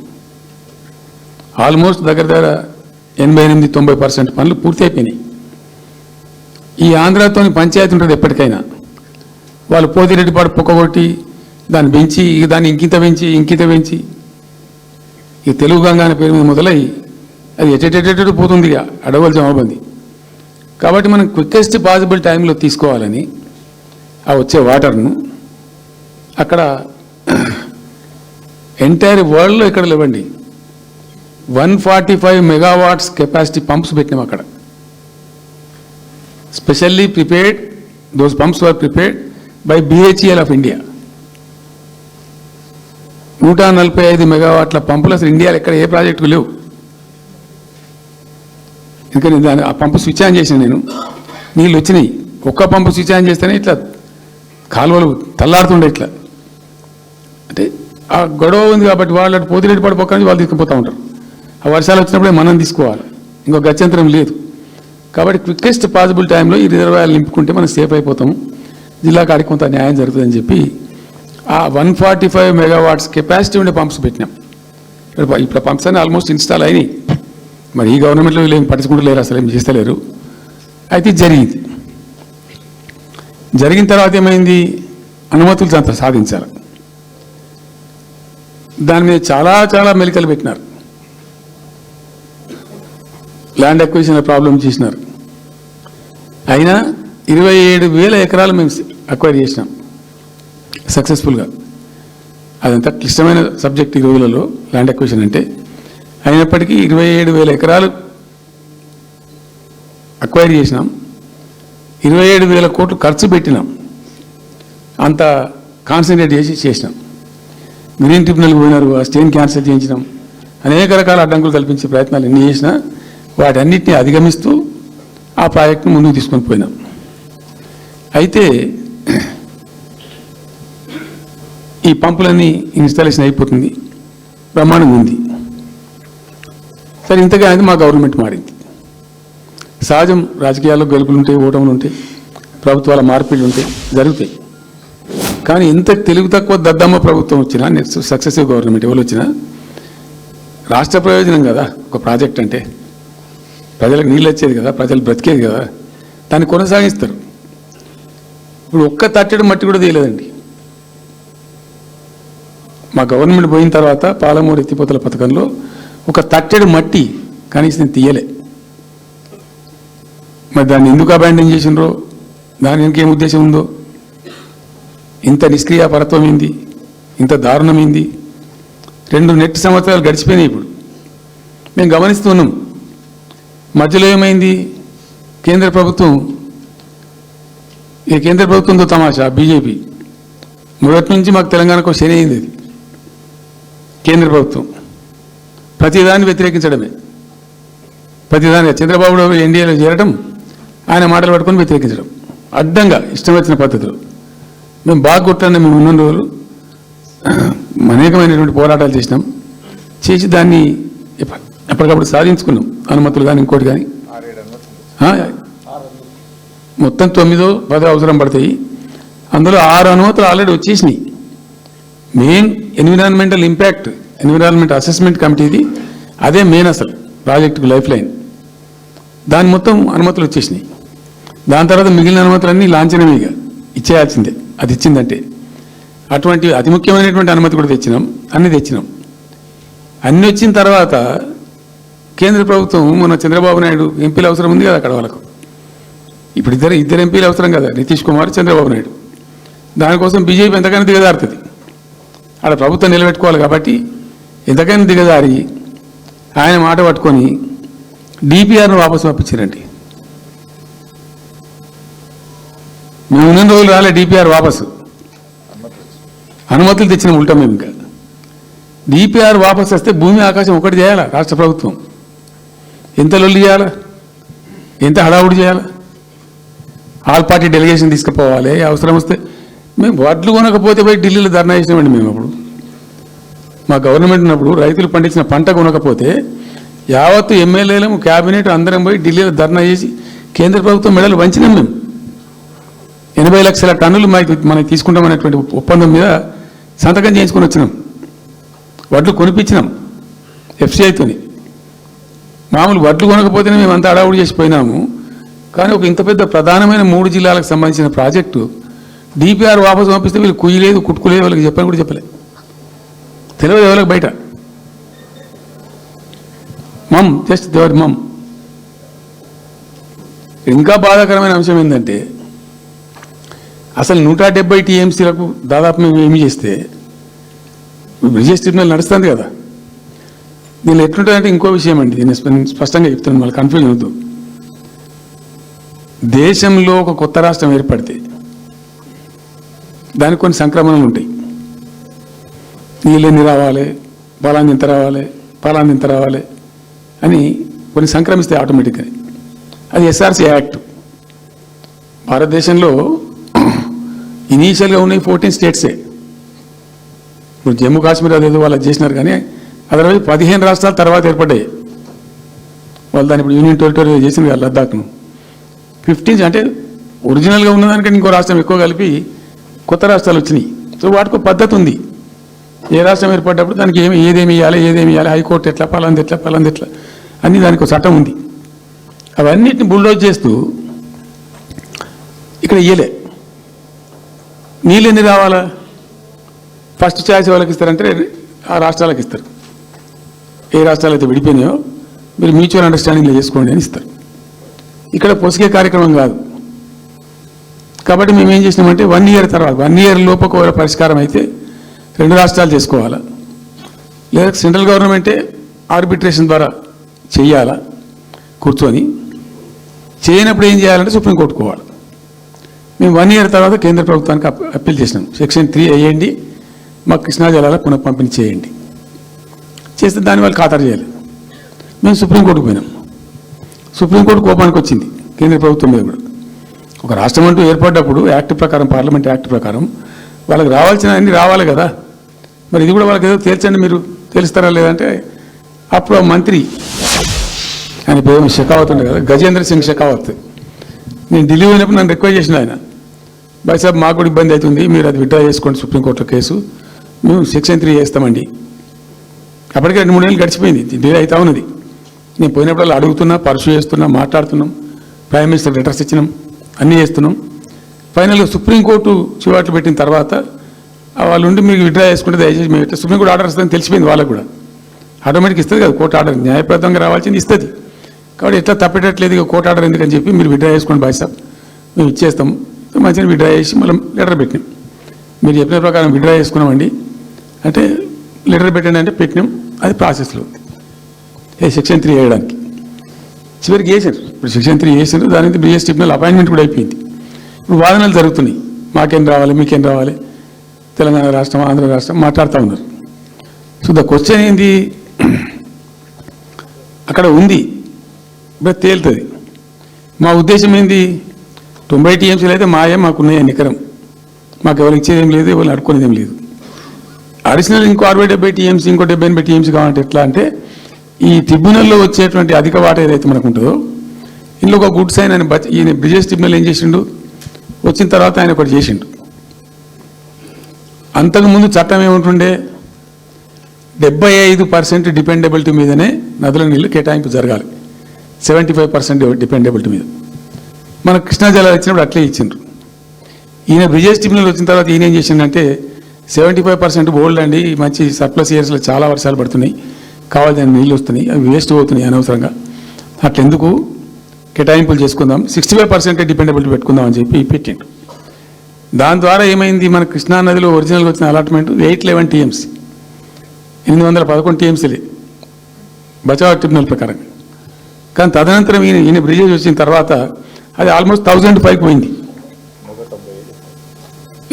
ఆల్మోస్ట్ దగ్గర 88-90% పనులు పూర్తి అయిపోయినాయి. ఈ ఆంధ్రాతోని పంచాయతీ ఉంటుంది ఎప్పటికైనా, వాళ్ళు పోతిరెడ్డిపాడు పొక్కగొట్టి దాన్ని పెంచి దాన్ని ఇంకింత పెంచి ఈ తెలుగు గంగా అనే పేరు మీద మొదలై అది ఎటెటెటెటు పోతుంది అడవుల జమాబంది. కాబట్టి మనం క్విక్కెస్ట్ పాసిబుల్ టైంలో తీసుకోవాలని ఆ వచ్చే వాటర్ను అక్కడ ఎంటైర్ వరల్డ్లో ఇక్కడ లేవండి 145 మెగావాట్స్ కెపాసిటీ పంప్స్ పెట్టినాం అక్కడ. Specially prepared, those pumps were prepared by BHEL of India. 145 మెగావాట్ల పంపులు అసలు ఇండియాలో ఎక్కడ ఏ ప్రాజెక్టుకు లేవు. ఎందుకని దాన్ని ఆ పంపు స్విచ్ ఆన్ చేసిన నేను, నీళ్ళు వచ్చినాయి. ఒక్క పంపు స్విచ్ ఆన్ చేస్తేనే ఇట్లా కాలువలు తల్లాడుతుండే ఇట్లా. అంటే ఆ గొడవ ఉంది కాబట్టి వాళ్ళు అటు పోతిరెడ్డిపాడు పక్క నుంచి వాళ్ళు తీసుకుపోతూ ఉంటారు. ఆ వర్షాలు వచ్చినప్పుడే మనం తీసుకోవాలి, ఇంకో గత్యంతరం లేదు. కాబట్టి క్విక్కెస్ట్ పాసిబుల్ టైంలో ఈ రిజర్వాయర్లు నింపుకుంటే మనం సేఫ్ అయిపోతాము, జిల్లా కాడికి కొంత న్యాయం జరుగుతుందని చెప్పి ఆ 145 మెగావాట్స్ కెపాసిటీ ఉండే పంప్స్ పెట్టినాం. ఇప్పుడు పంప్స్ అన్నీ ఆల్మోస్ట్ ఇన్స్టాల్ అయినాయి. మరి ఈ గవర్నమెంట్లో వీళ్ళు ఏం పట్టించుకుంటలేరు, అసలు ఏం చేస్తలేరు. అయితే జరిగిన తర్వాత ఏమైంది, అనుమతులు అంత సాధించారు. దాని మీద చాలా చాలా మెలికలు పెట్టినారు. ల్యాండ్ అక్విజిషన్ ప్రాబ్లం చేసినారు. అయినా 27,000 ఎకరాలు మేము అక్వైర్ చేసినాం సక్సెస్ఫుల్గా. అదంతా క్లిష్టమైన సబ్జెక్ట్ ఈ రోజులలో ల్యాండ్ అక్విజిషన్ అంటే. అయినప్పటికీ 27,000 ఎకరాలు అక్వైర్ చేసినాం. 27,000 కోట్లు ఖర్చు పెట్టినాం. అంత కాన్సన్ట్రేట్ చేసినాం. గ్రీన్ ట్రిబ్యునల్కి పోయినారు, ఆ స్టేని క్యాన్సిల్ చేయించినాం. అనేక రకాల అడ్డంకులు కల్పించే ప్రయత్నాలు ఎన్ని చేసినా వాటన్నిటిని అధిగమిస్తూ ఆ ప్రాజెక్టును ముందుకు తీసుకొని పోయినాం. అయితే ఈ పంపులన్నీ ఇన్స్టాలేషన్ అయిపోతుంది, బ్రహ్మాండంగా ఉంది. సరే, ఇంతగా అనేది మా గవర్నమెంట్ మారింది. సహజం, రాజకీయాల్లో గెలుపులు ఉంటాయి, ఓటములు ఉంటాయి, ప్రభుత్వాల మార్పిళ్ళు ఉంటాయి, జరుగుతాయి. కానీ ఇంత తెలుగు తక్కువ దద్దమ్మ ప్రభుత్వం వచ్చినా, నెక్స్ట్ సక్సెసివ్ గవర్నమెంట్ ఎవరు వచ్చినా రాష్ట్ర ప్రయోజనం కదా ఒక ప్రాజెక్ట్ అంటే. ప్రజలకు నీళ్ళు వచ్చేది కదా, ప్రజలు బ్రతికేది కదా, దాన్ని కొనసాగిస్తారు. ఇప్పుడు ఒక్క తట్టెడు మట్టి కూడా తీయలేదండి. మా గవర్నమెంట్ పోయిన తర్వాత పాలమూరు ఎత్తిపోతల పథకంలో ఒక తట్టెడు మట్టి కనీసం తీయలే. మరి దాన్ని ఎందుకు అబాండన్ చేసినరో, దాని ఇంకేం ఉద్దేశం ఉందో, ఇంత నిష్క్రియాపరత్వం ఏంది, ఇంత దారుణమైంది. 2 నెట్ సంవత్సరాలు గడిచిపోయినాయి. ఇప్పుడు మేము గమనిస్తున్నాం. మధ్యలో ఏమైంది, కేంద్ర ప్రభుత్వంతో తమాషా బీజేపీ మొదటి నుంచి మాకు తెలంగాణకు శని అయింది. అది కేంద్ర ప్రభుత్వం ప్రతిదాన్ని వ్యతిరేకించడమే. ప్రతిదాన్ని చంద్రబాబు ఎన్డీఏలో చేరడం, ఆయన మాటలు పట్టుకొని వ్యతిరేకించడం, అడ్డంగా ఇష్టం వచ్చిన పద్ధతిలో. మేము బాగా కొట్టాను. మేము ఉన్న రోజులు అనేకమైనటువంటి పోరాటాలు చేసి దాన్ని ఎప్పటికప్పుడు సాధించుకున్నాం. అనుమతులు కానీ ఇంకోటి కానీ మొత్తం 9-10 అవసరం పడతాయి. అందులో 6 అనుమతులు ఆల్రెడీ వచ్చేసినాయి. మెయిన్ ఎన్విరాన్మెంట్ అసెస్మెంట్ కమిటీది అదే మెయిన్ అసలు ప్రాజెక్టుకు లైఫ్ లైన్. దాని మొత్తం అనుమతులు వచ్చేసినాయి. దాని తర్వాత మిగిలిన అనుమతులన్నీ లాంఛనమేగా ఇచ్చేయాల్సిందే, అది ఇచ్చిందంటే. అటువంటి అతి ముఖ్యమైనటువంటి అనుమతి కూడా అన్ని తెచ్చినాం. అన్ని వచ్చిన తర్వాత కేంద్ర ప్రభుత్వం మన చంద్రబాబు నాయుడు ఎంపీలు అవసరం ఉంది కదా అక్కడ వాళ్ళకు. ఇప్పుడు ఇద్దరు ఎంపీలు అవసరం కదా, నితీష్ కుమార్, చంద్రబాబు నాయుడు. దానికోసం బీజేపీ ఎంతకైనా దిగజారుతుంది. ఆడ ప్రభుత్వం నిలబెట్టుకోవాలి కాబట్టి ఎంతకైనా దిగజారి ఆయన మాట పట్టుకొని డిపిఆర్ను వాపసు పంపించారండి. మేము ఉన్న రోజులు రాలే డిపిఆర్ వాపసు, అనుమతులు తెచ్చిన ఉంటాం మేము. ఇంకా డిపిఆర్ వాపసు వస్తే భూమి ఆకాశం ఒకటి చేయాలా రాష్ట్ర ప్రభుత్వం? ఎంత లొల్లి చేయాలా, ఎంత హడావుడి చేయాలా? ఆల్ పార్టీ డెలిగేషన్ తీసుకుపోవాలి. అవసరం వస్తే మేము వడ్లు కొనకపోతే పోయి ఢిల్లీలో ధర్నా చేసినామండి. మేము అప్పుడు మా గవర్నమెంట్ ఉన్నప్పుడు రైతులు పండించిన పంట కొనకపోతే యావత్తు ఎమ్మెల్యేలు, క్యాబినెట్ అందరం పోయి ఢిల్లీలో ధర్నా చేసి కేంద్ర ప్రభుత్వం మెడలు వంచినాం. మేము 80 లక్షల టన్నులు మనకి తీసుకుంటామనేటువంటి ఒప్పందం మీద సంతకం చేయించుకొని వచ్చినాం. వడ్లు కొనిపించినాం ఎఫ్సిఐతోని. మామూలు వడ్లు కొనకపోతేనే మేము అంత అడావుడి చేసిపోయినాము. కానీ ఒక ఇంత పెద్ద ప్రధానమైన 3 జిల్లాలకు సంబంధించిన ప్రాజెక్టు డిపిఆర్ వాపసు పంపిస్తే వీళ్ళు కుయ్యలేదు, కుట్టుకోలేదు, వాళ్ళకి చెప్పని కూడా చెప్పలే. తెలియదు ఎవరికి బయట. జస్ట్ దేవర్ మమ్. ఇంకా బాధాకరమైన అంశం ఏంటంటే అసలు 170 టీఎంసీలకు దాదాపు మేము ఏమి చేస్తే బ్రిజేష్ ట్రిబ్యునల్ నడుస్తుంది కదా. దీనిలో ఎట్లుంటుందంటే ఇంకో విషయం అండి, దీన్ని స్పష్టంగా చెప్తున్నాను, మళ్ళీ కన్ఫ్యూజన్ వద్దు. దేశంలో ఒక కొత్త రాష్ట్రం ఏర్పడితే దానికి కొన్ని సంక్రమణలు ఉంటాయి. నీళ్ళు ఎన్ని రావాలి, పలాంది ఇంత రావాలి అని కొన్ని సంక్రమిస్తాయి ఆటోమేటిక్గా. అది ఎస్ఆర్సీ యాక్ట్. భారతదేశంలో ఇనీషియల్గా ఉన్నాయి 14 స్టేట్సే. ఇప్పుడు జమ్మూ కాశ్మీర్ అదేదో వాళ్ళు చేసినారు, కానీ అదర్వైజ్ 15 రాష్ట్రాలు తర్వాత ఏర్పడ్డాయి. వాళ్ళు దాన్ని ఇప్పుడు యూనియన్ టెరిటరీ చేసింది కదా లద్దాఖ్ను. 15 అంటే ఒరిజినల్గా ఉన్నదానికంటే ఇంకో రాష్ట్రం ఎక్కువ కలిపి కొత్త రాష్ట్రాలు వచ్చినాయి. సో వాటికి ఒక పద్ధతి ఉంది. ఏ రాష్ట్రం ఏర్పడ్డప్పుడు దానికి ఏదేమి ఇవ్వాలి, హైకోర్టు ఎట్లా, పలాంది ఎట్లా అన్నీ దానికి ఒక చట్టం ఉంది. అవన్నిటిని బుల్డోజ్ చేస్తూ ఇక్కడ ఇయ్యలే. నీళ్ళు ఎన్ని రావాలా? ఫస్ట్ ఛాయిస్ వాళ్ళకి ఇస్తారంటే ఆ రాష్ట్రాలకు ఇస్తారు. ఏ రాష్ట్రాలు అయితే విడిపోయినాయో మీరు మ్యూచువల్ అండర్స్టాండింగ్లో చేసుకోండి అని ఇస్తారు. ఇక్కడ పొసిగే కార్యక్రమం కాదు. కాబట్టి మేము ఏం చేసినామంటే 1 year తర్వాత 1 year లోపు ఒకవేళ పరిష్కారం అయితే 2 రాష్ట్రాలు చేసుకోవాలా, లేదా సెంట్రల్ గవర్నమెంటే ఆర్బిట్రేషన్ ద్వారా చెయ్యాలా కూర్చొని. చేయనప్పుడు ఏం చేయాలంటే సుప్రీంకోర్టుకు పోవాలి. మేము 1 year తర్వాత కేంద్ర ప్రభుత్వానికి అప్పీల్ చేసినాం. సెక్షన్ 3 వేయండి, మాకు కృష్ణా జలాల పునః పంపిణీ చేయండి. చేస్తే దాన్ని వాళ్ళు ఖాతరు చేయాలి. మేము సుప్రీంకోర్టుకు పోయినాం. సుప్రీంకోర్టు కోపానికి వచ్చింది కేంద్ర ప్రభుత్వం మీద కూడా. ఒక రాష్ట్రం అంటూ ఏర్పడ్డప్పుడు యాక్ట్ ప్రకారం, పార్లమెంట్ యాక్ట్ ప్రకారం వాళ్ళకి రావాల్సిన అన్ని రావాలి కదా. మరి ఇది కూడా వాళ్ళకి ఏదో తేల్చండి, మీరు తెలుస్తారా లేదంటే అప్పుడు ఆ మంత్రి, ఆయన పేరు షెకావత్ ఉండే కదా, గజేంద్ర సింగ్ షెకావత్, నేను ఢిల్లీ పోయినప్పుడు నన్ను రిక్వెస్ట్ చేసిన ఆయన, బాయ్ సాబ్ మాకు కూడా ఇబ్బంది అవుతుంది, మీరు అది విత్డ్రా చేసుకోండి సుప్రీంకోర్టులో కేసు, మేము సెక్షన్ 3 వేస్తామండి. అప్పటికే 2-3 ఏళ్ళు గడిచిపోయింది, డిలే అవుతా ఉన్నది. నేను పోయినప్పుడు అడుగుతున్నా, పర్సూ చేస్తున్నా, మాట్లాడుతున్నాం, ప్రైమ్ మినిస్టర్ లెటర్స్ ఇచ్చినాం, అన్నీ చేస్తున్నాం. ఫైనల్గా సుప్రీంకోర్టు చివాట్లు పెట్టిన తర్వాత వాళ్ళు ఉండి మీకు విత్డ్రా చేసుకుంటే దయచేసి మేము సుప్రీంకోర్టు ఆర్డర్ ఇస్తుందని తెలిసిపోయింది వాళ్ళకు కూడా. ఆటోమేటిక్ ఇస్తుంది కదా కోర్టు ఆర్డర్, న్యాయప్రదంగా రావాల్సింది ఇస్తుంది. కాబట్టి ఎట్లా తప్పేటట్లేదు ఇక కోర్టు ఆర్డర్ ఎందుకని చెప్పి మీరు విత్డ్రా చేసుకోండి బాయ్ సాబ్, మేము ఇచ్చేస్తాం. మంచిగా విత్డ్రా చేసి మళ్ళీ లెటర్ పెట్టినాం. మీరు చెప్పిన ప్రకారం విత్డ్రా చేసుకున్నామండి అంటే లెటర్ పెట్టండి అంటే పెట్టినాం. అది ప్రాసెస్లో ఉంది సెక్షన్ 3 వేయడానికి. చివరికి వేసారు. ఇప్పుడు సెక్షన్ 3 వేసారు. దాని మీద బిఎస్ ట్రిబ్యునల్ అపాయింట్మెంట్ కూడా అయిపోయింది. ఇప్పుడు వాదనలు జరుగుతున్నాయి, మాకేం రావాలి, మీకేం రావాలి, తెలంగాణ రాష్ట్రం, ఆంధ్ర రాష్ట్రం మాట్లాడుతూ ఉన్నారు. సో ద క్వశ్చన్ ఏంది, అక్కడ ఉంది, ఇప్పుడు తేలుతుంది. మా ఉద్దేశం ఏంది, 90 TMCలు అయితే మాకున్నాయి నికరం, మాకు ఎవరు ఇచ్చేదేం లేదు, ఎవరు అడుక్కునేదేం లేదు. అడిషనల్ ఇంకో 60-70 TMC, ఇంకో 70-80 TMC కావాలంటే ఎట్లా అంటే ఈ ట్రిబ్యునల్లో వచ్చేటువంటి అధిక వాటా ఏదైతే మనకు ఉంటుందో ఇందులో ఒక గుడ్స్ ఆయన ఈయన బ్రిజేష్ ట్రిబ్యునల్ ఏం చేసిండు, వచ్చిన తర్వాత ఆయన ఒకటి చేసిండు. అంతకుముందు చట్టం ఏముంటుండే, 75% డిపెండబిలిటీ మీదనే నదుల నీళ్లు కేటాయింపు జరగాలి, 75% డిపెండబిలిటీ మీద. మన కృష్ణా జలాలు ఇచ్చినప్పుడు అట్లే ఇచ్చిండ్రు. ఈయన బ్రిజేష్ ట్రిబ్యునల్ వచ్చిన తర్వాత ఈయన ఏం చేసిండంటే 75% బోల్డ్ అండి, మంచి సర్ప్లస్ ఇయర్స్లో చాలా వర్షాలు పడుతున్నాయి, కావాల్సిన నీళ్ళు వస్తున్నాయి, అవి వేస్ట్ అవుతున్నాయి అనవసరంగా, అట్లెందుకు కేటాయింపులు చేసుకుందాం, 65% డిపెండబిలిటీ పెట్టుకుందాం అని చెప్పి పెట్టిండు. దాని ద్వారా ఏమైంది, మన కృష్ణా నదిలో ఒరిజినల్గా వచ్చిన అలాట్మెంట్ 811 TMC, 811 TMCలే బచావ్ ట్రిబ్యునల్ ప్రకారం. కానీ తదనంతరం ఈయన బ్రిజేష్ వచ్చిన తర్వాత అది ఆల్మోస్ట్ 1000 పైకి పోయింది.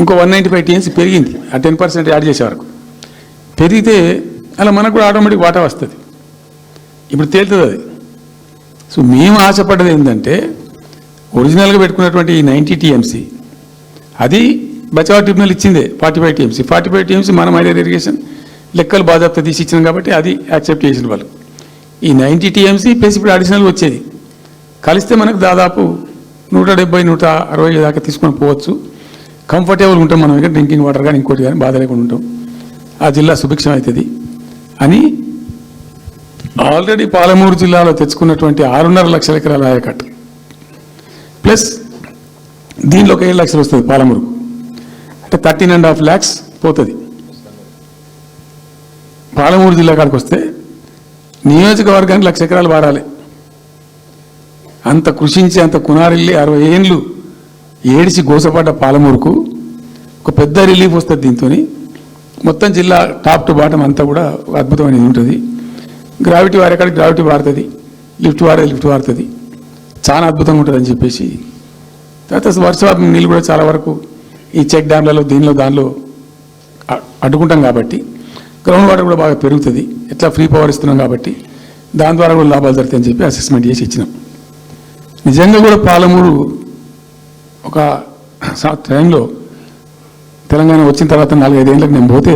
ఇంకో 195 TMC పెరిగింది, ఆ 10% యాడ్ చేసే వరకు పెరిగితే అలా మనకు కూడా ఆటోమేటిక్ వాటా వస్తుంది. ఇప్పుడు తేలుతుంది అది. సో మేము ఆశపడ్డది ఏంటంటే ఒరిజినల్గా పెట్టుకున్నటువంటి ఈ 90 TMC అది బచావ్ ట్రిబ్యునల్ ఇచ్చిందే 45 TMC. 45 TMC మనం మైనర్ ఇరిగేషన్ లెక్కలు బాధ్యత తీసి ఇచ్చినాం కాబట్టి అది యాక్సెప్ట్ చేసిన వాళ్ళు. ఈ 90 TMC ప్లస్ ఇప్పుడు అడిషనల్ వచ్చేది కలిస్తే మనకు దాదాపు 170-160 దాకా తీసుకొని పోవచ్చు. కంఫర్టబుల్ ఉంటాం మనం, ఇక్కడ డ్రింకింగ్ వాటర్ కానీ ఇంకోటి కానీ బాధ లేకుండా ఉంటాం, ఆ జిల్లా సుభిక్షం అవుతుంది అని ఆల్రెడీ పాలమూరు జిల్లాలో తెచ్చుకున్నటువంటి 6.5 లక్షల ఎకరాల ఆయకట్టు ప్లస్ దీనిలో ఒక 7 లక్షలు వస్తుంది పాలమూరు, అంటే 13.5 lakhs పోతుంది. పాలమూరు జిల్లా కాడికి వస్తే నియోజకవర్గానికి 1,00,000 ఎకరాలు వాడాలి. అంత కృషించి అంత కునారిల్లి 60 ఏళ్ళు ఏడిచి గోసపడ్డ పాలమూరుకు ఒక పెద్ద రిలీఫ్ వస్తుంది. దీంతో మొత్తం జిల్లా టాప్ టు బాటం అంతా కూడా అద్భుతమైనది ఉంటుంది. గ్రావిటీ వారేకాడికి గ్రావిటీ వాడుతుంది, లిఫ్ట్ వాడుతుంది, చాలా అద్భుతంగా ఉంటుంది అని చెప్పేసి. తర్వాత వర్షపాతం నీళ్ళు కూడా చాలా వరకు ఈ చెక్ డ్యామ్లలో దానిలో అడ్డుకుంటాం కాబట్టి గ్రౌండ్ వాటర్ కూడా బాగా పెరుగుతుంది. ఎట్లా ఫ్రీ పవర్ ఇస్తున్నాం కాబట్టి దాని ద్వారా కూడా లాభాలు జరుగుతాయని చెప్పి అసెస్మెంట్ చేసి ఇచ్చినాం. నిజంగా కూడా పాలమూరు ఒక టైంలో తెలంగాణ వచ్చిన తర్వాత 4-5 ఏళ్ళకి నేను పోతే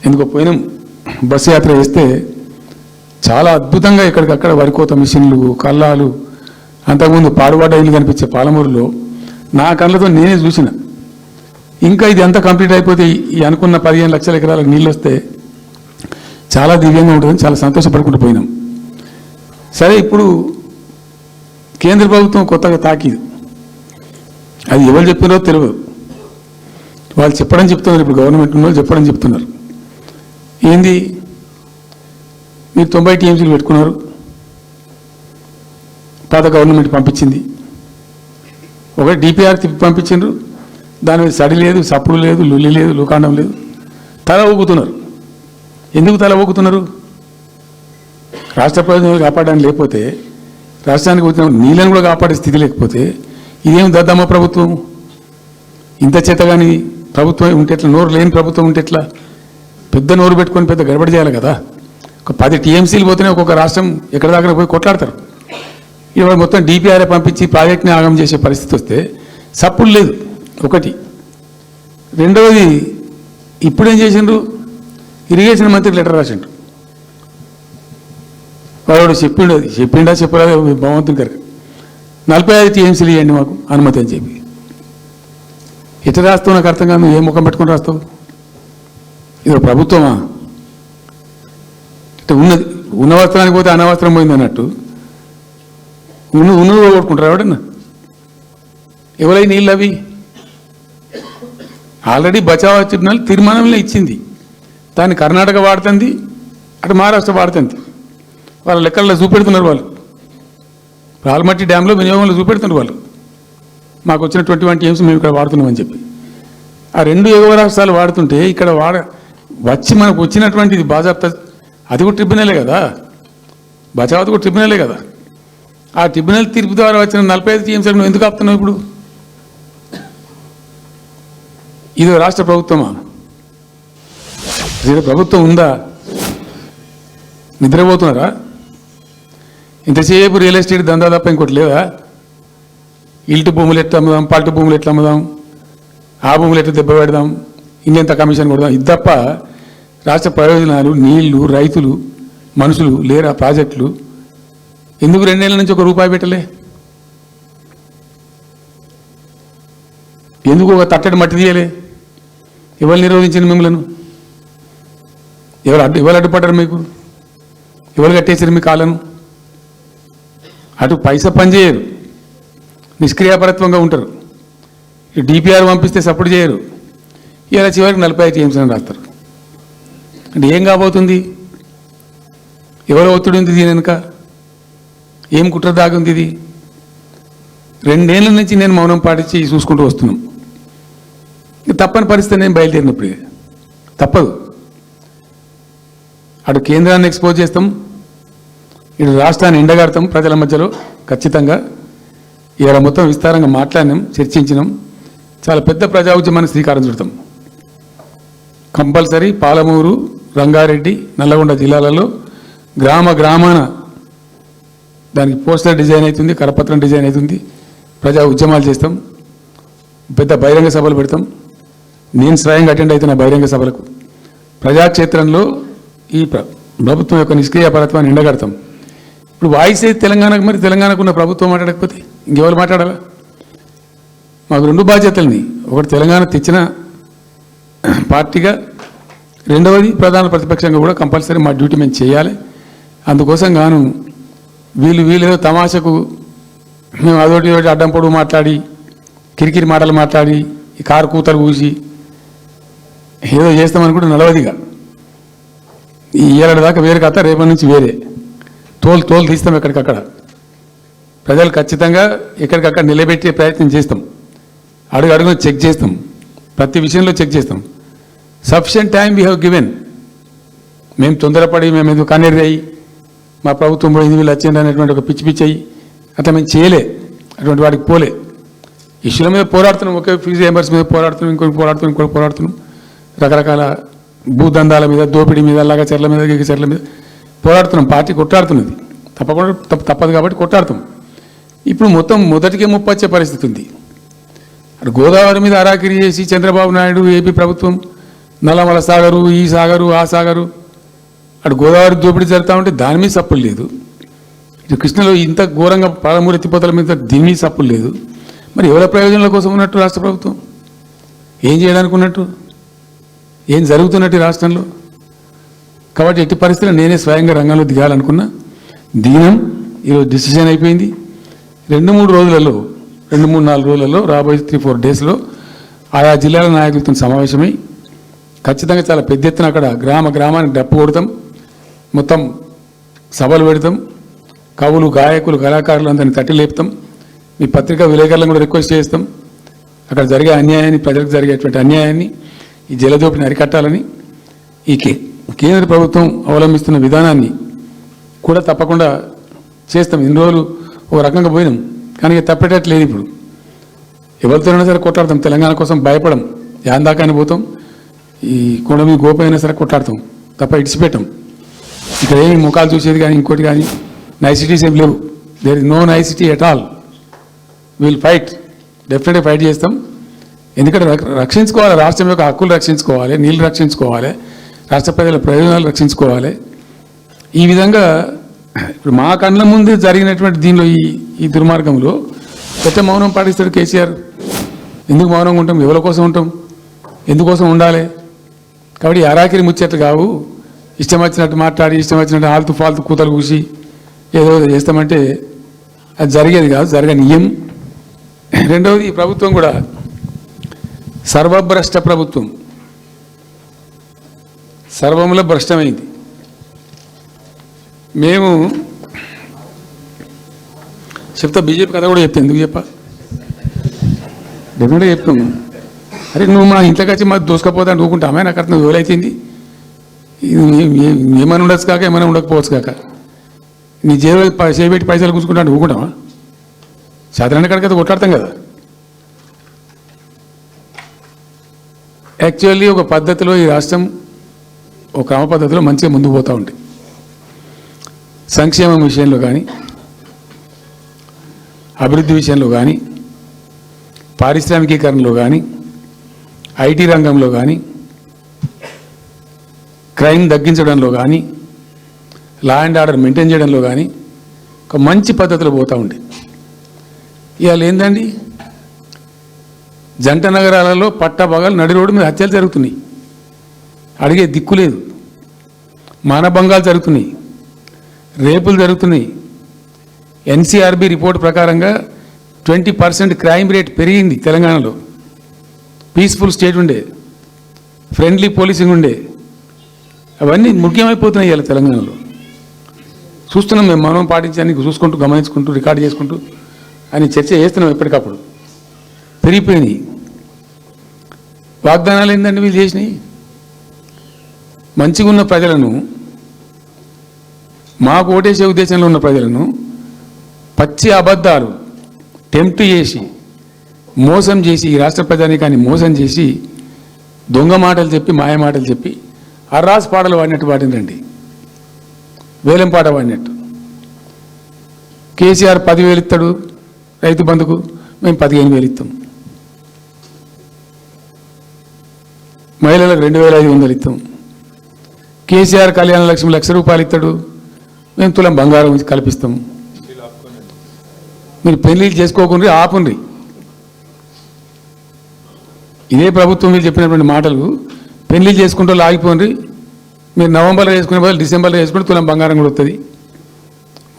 ఎందుకో పోయినాం, బస్సు యాత్ర చేస్తే చాలా అద్భుతంగా ఎక్కడికక్కడ వరికోత మిషన్లు, కల్లాలు, అంతకుముందు పాడుబాట ఇల్లు కనిపించే పాలమూరులో నా కళ్ళతో నేనే చూసిన. ఇంకా ఇది అంతా కంప్లీట్ అయిపోతే ఈ అనుకున్న 15 లక్షల ఎకరాలకు నీళ్ళు వస్తే చాలా దివ్యంగా ఉంటుందని చాలా సంతోషపడుకుంటూ పోయినాం. సరే, ఇప్పుడు కేంద్ర ప్రభుత్వం కొత్తగా తాకీదు, అది ఎవరు చెప్పినారో తెలియదు. వాళ్ళు చెప్పడం చెప్తున్నారు, ఇప్పుడు గవర్నమెంట్ ఉన్న వాళ్ళు చెప్పడం చెప్తున్నారు. ఏంది, మీరు 90 టీఎంసీలు పెట్టుకున్నారు, పాత గవర్నమెంట్ పంపించింది. ఒకటి డిపిఆర్ తిప్పి పంపించిండ్రు, దాని మీద సడి లేదు, సప్పుడు లేదు, లుల్లి లేదు, లుకాండం లేదు, తల ఊగుతున్నారు. ఎందుకు తల ఊగుతున్నారు? రాష్ట్ర ప్రయోజనాలు కాపాడడానికి లేకపోతే, రాష్ట్రానికి వచ్చిన నీళ్ళని కూడా కాపాడే స్థితి లేకపోతే ఇదేం దద్దమ్మ ప్రభుత్వం? ఇంత చేతగాని ప్రభుత్వం ఉంటే ఎట్లా? నోరు లేని ప్రభుత్వం ఉంటే ఎట్లా? పెద్ద నోరు పెట్టుకొని పెద్ద గడబడి చేయాలి కదా. ఒక 10 టీఎంసీలు పోతేనే ఒక్కొక్క రాష్ట్రం ఎక్కడ దాకా పోయి కొట్లాడతారు. ఇవాళ మొత్తం డిపిఆర్ఏ పంపించి ప్రాజెక్ట్ని ఆగం చేసే పరిస్థితి వస్తే సప్పుడు లేదు ఒకటి. రెండవది, ఇప్పుడేం చేసిండ్రు, ఇరిగేషన్ మంత్రికి లెటర్ రాసిండ్రు. వాడు చెప్పిండా చెప్పలేదు భగవంతుని గారికి, 45 టీఎంసీలు ఇవ్వండి మాకు అనుమతి అని చెప్పి. ఎట్లా రాస్తావు నాకు అర్థం కాదు. నువ్వు ఏ ముఖం పెట్టుకొని రాస్తావు? ఇది ప్రభుత్వమా? అంటే ఉన్న వస్త్రానికి పోతే అనవసరం పోయింది అన్నట్టు ఉన్నది కొట్టుకుంటారు ఎవడన్నా? ఎవరై నీళ్ళు అవి? ఆల్రెడీ బచావ్ ట్రిబ్యునల్ తీర్మానంలో ఇచ్చింది, దాన్ని కర్ణాటక వాడుతుంది, అటు మహారాష్ట్ర వాడుతుంది. వాళ్ళ లెక్కల్లో చూపెడుతున్నారు వాళ్ళు. ఆల్మట్టి డ్యాంలో వినియోగంలో చూపెడుతున్నారు వాళ్ళు. మాకు వచ్చిన 21 టీఎంసీ మేము ఇక్కడ వాడుతున్నామని చెప్పి. ఆ 2 ఎగువ రాష్ట్రాలు వాడుతుంటే ఇక్కడ వచ్చి మనకు వచ్చినటువంటి ఇది బాజాప్తా, అది కూడా ట్రిబ్యునలే కదా, బచావత్ కూడా ట్రిబ్యునలే కదా. ఆ ట్రిబ్యునల్ తీర్పు ద్వారా వచ్చిన 45 టీఎంసీలు నువ్వు ఎందుకు ఆపుతున్నావు ఇప్పుడు? ఇది రాష్ట్ర ప్రభుత్వమా? ప్రభుత్వం ఉందా? నిద్రపోతున్నారా? ఇంతసేపు రియల్ ఎస్టేట్ దందా తప్ప ఇంకోటి లేదా? ఇల్టు భూములు ఎట్లా అమ్ముదాం, పల్టు భూములు ఎట్లా అమ్ముదాం, ఆ భూములు ఎట్లా దెబ్బ పెడదాం, ఇంకెంత కమిషన్ కొడదాం, ఇది తప్ప రాష్ట్ర ప్రయోజనాలు, నీళ్లు, రైతులు, మనుషులు లేరా? ప్రాజెక్టులు ఎందుకు 2 నెలల నుంచి ₹1 పెట్టలే? ఎందుకు ఒక తట్టడి మట్టి తీయలే? ఎవరు నిరోధించింది మిమ్మల్ని? ఎవరు అడ్డుపడ్డారు మీకు? ఎవరు కట్టేసారు మీ కాళ్ళను? అటు పైసా పనిచేయరు, నిష్క్రియాపరత్వంగా ఉంటారు. డిపిఆర్ పంపిస్తే సపోర్ట్ చేయరు. ఇలా చివరికి 45 టీఎంసీ అని రాస్తారు. అంటే ఏం కాబోతుంది? ఎవరో ఒత్తిడి ఉంది దీని వెనుక? ఏం కుట్ర దాగుంది ఇది? 2 ఏళ్ళ నుంచి నేను మౌనం పాటించి చూసుకుంటూ వస్తున్నాం. తప్పని పరిస్థితి నేను బయలుదేరినప్పుడు తప్పదు. అటు కేంద్రాన్ని ఎక్స్పోజ్ చేస్తాం, ఇటు రాష్ట్రాన్ని ఎండగడతాం ప్రజల మధ్యలో ఖచ్చితంగా. ఇవాళ మొత్తం విస్తారంగా మాట్లాడినాం, చర్చించినాం, చాలా పెద్ద ప్రజా ఉద్యమాన్ని శ్రీకారం చుడతాం. కంపల్సరీ పాలమూరు, రంగారెడ్డి, నల్లగొండ జిల్లాలలో గ్రామాన దానికి పోస్టర్ డిజైన్ అవుతుంది, కరపత్రం డిజైన్ అవుతుంది, ప్రజా ఉద్యమాలు చేస్తాం, పెద్ద బహిరంగ సభలు పెడతాం. నేను స్వయంగా అటెండ్ అవుతున్న బహిరంగ సభలకు. ప్రజాక్షేత్రంలో ఈ ప్రభుత్వం యొక్క నిష్క్రియాపరత్వాన్ని ఎండగడతాం. ఇప్పుడు వాయిస్ అయితే తెలంగాణకు, మరి తెలంగాణకు ఉన్న ప్రభుత్వం మాట్లాడకపోతే ఇంకెవరు మాట్లాడాలా? మాకు 2 బాధ్యతల్ని, ఒకటి తెలంగాణ తెచ్చిన పార్టీగా, రెండవది ప్రధాన ప్రతిపక్షంగా కూడా కంపల్సరీ మా డ్యూటీ మేము చేయాలి. అందుకోసం గాను వీళ్ళు ఏదో తమాషకు మేము అదొకటి అడ్డం పొడుగు మాట్లాడి, కిరికిరి మాటలు మాట్లాడి, ఈ కారు కూతలు కూసి ఏదో చేస్తామనుకుంటే నలవదిగా. ఈ ఏడాది దాకా వేరే కథ, రేపటి నుంచి వేరే తోలు తీస్తాం ఎక్కడికక్కడ. ప్రజలు ఖచ్చితంగా ఎక్కడికక్కడ నిలబెట్టే ప్రయత్నం చేస్తాం. అడుగున చెక్ చేస్తాం, ప్రతి విషయంలో చెక్ చేస్తాం. Sufficient time we have given. మేము తొందరపడి మేము ఎందుకు కన్నీరు అయ్యి మా ప్రభుత్వం కూడా 8 వేలు వచ్చింది అనేటువంటి ఒక పిచ్చి అయ్యి అట్లా మేము చేయలే, అటువంటి వాడికి పోలే. ఇష్యూల మీద పోరాడుతున్నాం, ఒకే ఫీజు రియంబర్స్ మీద పోరాడుతున్నాం, ఇంకోటి పోరాడుతున్నాం, రకరకాల భూదందాల మీద, దోపిడీ మీద, లగచర్ల మీద, గిగచర్ల మీద పోరాడుతున్నాం. పార్టీ కొట్టాడుతున్నది, తప్పదు కాబట్టి కొట్టాడుతాం. ఇప్పుడు మొత్తం మొదటికే ముప్పు వచ్చే పరిస్థితి ఉంది. అటు గోదావరి మీద అరాకిరి చేసి చంద్రబాబు నాయుడు, ఏపీ ప్రభుత్వం నల్లమల సాగరు, ఈ సాగరు, ఆ సాగరు, అటు గోదావరి దోపిడీ జరుగుతూ ఉంటే దాని మీద సప్పులు లేదు. ఇటు కృష్ణలో ఇంత ఘోరంగా పాలమూరు ఎత్తిపోతల మీద దీని మీద సప్పులు లేదు. మరి ఎవరి ప్రయోజనాల కోసం ఉన్నట్టు రాష్ట్ర ప్రభుత్వం? ఏం చేయడానికి ఉన్నట్టు, ఏం జరుగుతున్నట్టు ఈ రాష్ట్రంలో? కాబట్టి ఎట్టి పరిస్థితుల్లో నేనే స్వయంగా రంగంలో దిగాలనుకున్నా, దిగినాం. ఈరోజు డిసిషన్ అయిపోయింది. 2-3 రోజులలో, 2-3-4 రోజులలో, రాబోయే 3-4 డేస్లో ఆయా జిల్లాల నాయకులతో సమావేశమై ఖచ్చితంగా చాలా పెద్ద ఎత్తున అక్కడ గ్రామానికి డప్పు కొడతాం, మొత్తం సభలు పెడతాం, కవులు, గాయకులు, కళాకారులు అందరినీ తట్టి లేపుతాం. మీ పత్రికా విలేకరులను కూడా రిక్వెస్ట్ చేస్తాం, అక్కడ జరిగే అన్యాయాన్ని, ప్రజలకు జరిగేటువంటి అన్యాయాన్ని, ఈ జలదోపిని అరికట్టాలని, ఈ కేంద్ర ప్రభుత్వం అవలంబిస్తున్న విధానాన్ని కూడా తప్పకుండా చేస్తాం. ఇన్ని రోజులు ఒక రకంగా పోయినాం, కానీ తప్పేటట్లేదు. ఇప్పుడు ఎవరితోనైనా సరే కొట్లాడతాం, తెలంగాణ కోసం భయపడం, యాందాకాని పోతాం, ఈ కొండ మీద గోపైనా సరే కొట్లాడతాం, తప్ప ఇడిచిపెట్టాం. ఇక్కడ ఏమి ముఖాలు చూసేది కానీ ఇంకోటి కానీ నైసిటీస్ ఏం లేవు. There is no nicety at all. Will fight, డెఫినెట్గా ఫైట్ చేస్తాం. ఎందుకంటే రక్షించుకోవాలి, రాష్ట్రం యొక్క హక్కులు రక్షించుకోవాలి, నీళ్లు రక్షించుకోవాలి, రాష్ట్ర ప్రజల ప్రయోజనాలు రక్షించుకోవాలి. ఈ విధంగా ఇప్పుడు మా కళ్ళ ముందు జరిగినటువంటి దీనిలో ఈ దుర్మార్గంలో ఎట్లా మౌనం పాటిస్తాడు కేసీఆర్? ఎందుకు మౌనంగా ఉంటాం? ఎవరి కోసం ఉంటాం? ఎందుకోసం ఉండాలి? కాబట్టి అరాకిరి ముచ్చట్లు కావు. ఇష్టం వచ్చినట్టు మాట్లాడి, ఇష్టం వచ్చినట్టు ఆల్తు ఫాల్తు కూతలు కూసి ఏదో చేస్తామంటే అది జరిగేది కాదు, జరగనీయం. రెండవది, ఈ ప్రభుత్వం కూడా సర్వభ్రష్ట ప్రభుత్వం, సర్వంలో భ్రష్టమైంది. మేము చెప్తా, బీజేపీ కథ కూడా చెప్తా. ఎందుకు చెప్పా? డెఫినెట్గా చెప్తాం. అరే నువ్వు మా ఇంట్లోకి వచ్చి మాకు దూసుకపోతా అనుకుంటామే, నాకు అర్థం ఎవరైతుంది. ఏమైనా ఉండొచ్చు కాక, ఏమైనా ఉండకపోవచ్చు కాక, నీ చేపెట్టి పైసలు కూర్చుకుంటా అంటే ఊకుంటామా? సాధారణ కాడికైతే కొట్లాడతాం కదా. యాక్చువల్లీ ఒక పద్ధతిలో ఈ రాష్ట్రం ఒక క్రమ పద్ధతిలో మంచిగా ముందుకు పోతూ ఉంటుంది. సంక్షేమం విషయంలో కానీ, అభివృద్ధి విషయంలో కానీ, పారిశ్రామికీకరణలో కానీ, ఐటీ రంగంలో కానీ, క్రైమ్ తగ్గించడంలో కానీ, లా అండ్ ఆర్డర్ మెయింటైన్ చేయడంలో కానీ ఒక మంచి పద్ధతిలో పోతూ ఉండే. ఇవాళ ఏందండి, జంట నగరాలలో పట్టభాగాలు నడి రోడ్డు మీద హత్యలు జరుగుతున్నాయి, అడిగే దిక్కు లేదు. మానభంగాలు జరుగుతున్నాయి, రేపులు జరుగుతున్నాయి. ఎన్సీఆర్బీ రిపోర్ట్ ప్రకారంగా 20% క్రైమ్ రేట్ పెరిగింది తెలంగాణలో. పీస్ఫుల్ స్టేట్ ఉండే, ఫ్రెండ్లీ పోలీసింగ్ ఉండే, అవన్నీ ముఖ్యమైపోతున్నాయి ఇవాళ తెలంగాణలో. చూస్తున్నాం మేము, మనం పాటించడానికి చూసుకుంటూ, గమనించుకుంటూ, రికార్డు చేసుకుంటూ అని చర్చ చేస్తున్నాం. ఎప్పటికప్పుడు పెరిగిపోయినాయి. వాగ్దానాలు ఏంటంటే వీళ్ళు చేసినాయి. మంచిగా ఉన్న ప్రజలను, మాకు ఓటేసే ఉద్దేశంలో ఉన్న ప్రజలను పచ్చి అబద్ధాలు టెంప్ట్ చేసి, మోసం చేసి, ఈ రాష్ట్ర ప్రజానీకాన్ని మోసం చేసి, దొంగ మాటలు చెప్పి, మాయ మాటలు చెప్పి, అర్రాస్ పాటలు వాడినట్టు వాడినండి, వేలం పాట వాడినట్టు. కేసీఆర్ 10,000 ఇస్తాడు రైతు బంధుకు, మేము 15,000 ఇస్తాం. మహిళలకు 2,500 ఇస్తాం. కేసీఆర్ కళ్యాణ లక్ష్మి ₹1,00,000 ఇస్తాడు, మేము తులం బంగారం కల్పిస్తాం. మీరు పెళ్లిళ్ళు చేసుకోకుండా ఆపుండ్రి. ఇదే ప్రభుత్వం మీరు చెప్పినటువంటి మాటలు, పెళ్లిళ్ళు చేసుకుంటూ ఆగిపోండి, మీరు నవంబర్లో చేసుకునే బదులు డిసెంబర్లో చేసుకుంటే తులం బంగారం కూడా వస్తుంది.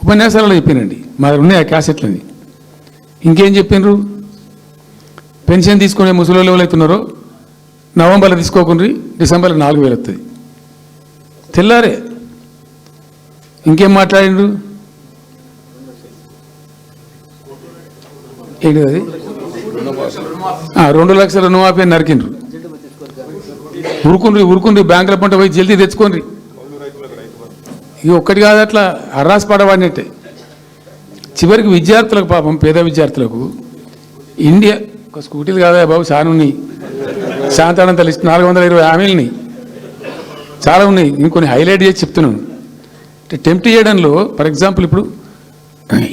ఉపన్యాసాలలో చెప్పినండి, మా ఉన్నాయి ఆ క్యాసెట్లని. ఇంకేం చెప్పిండ్రు? పెన్షన్ తీసుకునే ముసలి ఎవరైతున్నారో నవంబర్లో తీసుకోకుండా డిసెంబర్లో 4,000 వస్తుంది. తెల్లారే ఇంకేం మాట్లాడిండ్రు? ఏంటి అది? 2 లక్షల రుణమాఫీ అని నరికిండ్రు. ఉరుకుండ్రి బ్యాంకుల పంట పోయి జల్దీ తెచ్చుకోండి. ఇక ఒక్కటి కాదు, అట్లా అర్రాస్ పడవాడినట్టే. చివరికి విద్యార్థులకు, పాపం పేద విద్యార్థులకు ఇండియా ఒక స్కూటీలు కాదా బాబు, చాలా ఉన్నాయి. శాంతానంత లిస్ట్ 420 హామీలని చాలా ఉన్నాయి. ఇంకొన్ని హైలైట్ చేసి చెప్తున్నాను. అంటే టెంప్ట్ చేయడంలో, ఫర్ ఎగ్జాంపుల్ ఇప్పుడు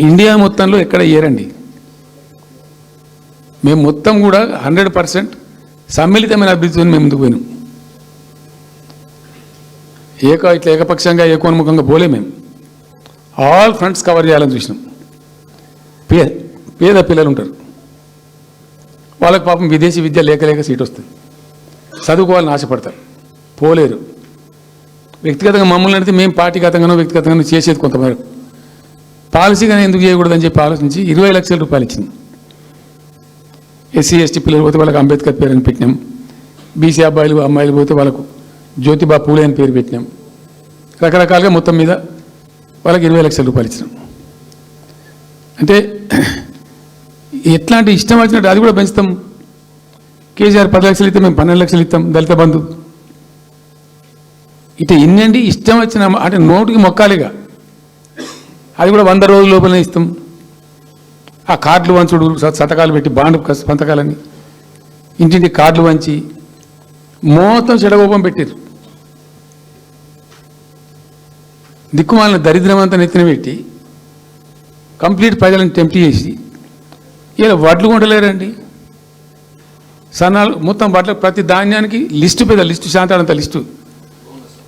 ఇండియా మొత్తంలో ఎక్కడ ఇయ్యరండి. మేము మొత్తం కూడా 100% సమ్మిళితమైన అభివృద్ధితో మేము ముందుకు పోయినాం. ఇట్లా ఏకపక్షంగా, ఏకోన్ముఖంగా పోలే. మేము ఆల్ ఫ్రంట్స్ కవర్ చేయాలని చూసినాం. పేద పిల్లలు ఉంటారు, వాళ్ళకి పాపం విదేశీ విద్య లేక సీట్ వస్తుంది. చదువుకోవాలని ఆశపడతారు, పోలేరు. వ్యక్తిగతంగా మమ్మల్ని అంటే మేము పార్టీగతంగానో వ్యక్తిగతంగానో చేసేది కొంతవరకు, పాలసీగానే ఎందుకు చేయకూడదని చెప్పి ఆలోచించి 20 లక్షల రూపాయలు ఇచ్చింది. ఎస్సీ ఎస్టీ పిల్లలు పోతే వాళ్ళకి అంబేద్కర్ పేరు అని పెట్టినాం, బీసీ అమ్మాయిలు పోతే వాళ్ళకు జ్యోతిబా పూలే అని పేరు పెట్టినాం. రకరకాలుగా మొత్తం మీద వాళ్ళకి 20 లక్షల రూపాయలు ఇచ్చినాం. అంటే ఎట్లాంటి ఇష్టం వచ్చినట్టు అది కూడా పెంచుతాం. కేసీఆర్ 10 లక్షలు ఇస్తాం, మేము 12 లక్షలు ఇస్తాం దళిత బంధు. ఇటు ఇన్నండి ఇష్టం వచ్చిన అంటే నోటికి మొక్కాలిగా, అది కూడా 100 రోజుల లోపలనే ఇస్తాం. ఆ కార్డులు వంచుడు, సంతకాలు పెట్టి బాండ్ సంతకాలని ఇంటింటి కార్డులు వంచి మొత్తం చెడగోపం పెట్టారు. దిక్కుమాలిన దరిద్రం అంతా నెత్తిన పెట్టి కంప్లీట్ ప్రజలను టెంప్ట్ చేసి ఇలా వడ్లు కొంటలేరండి. సన్నాలు మొత్తం వడ్ల ప్రతి ధాన్యానికి లిస్టు, పెద్ద లిస్టు, శాంతాడంత లిస్టు.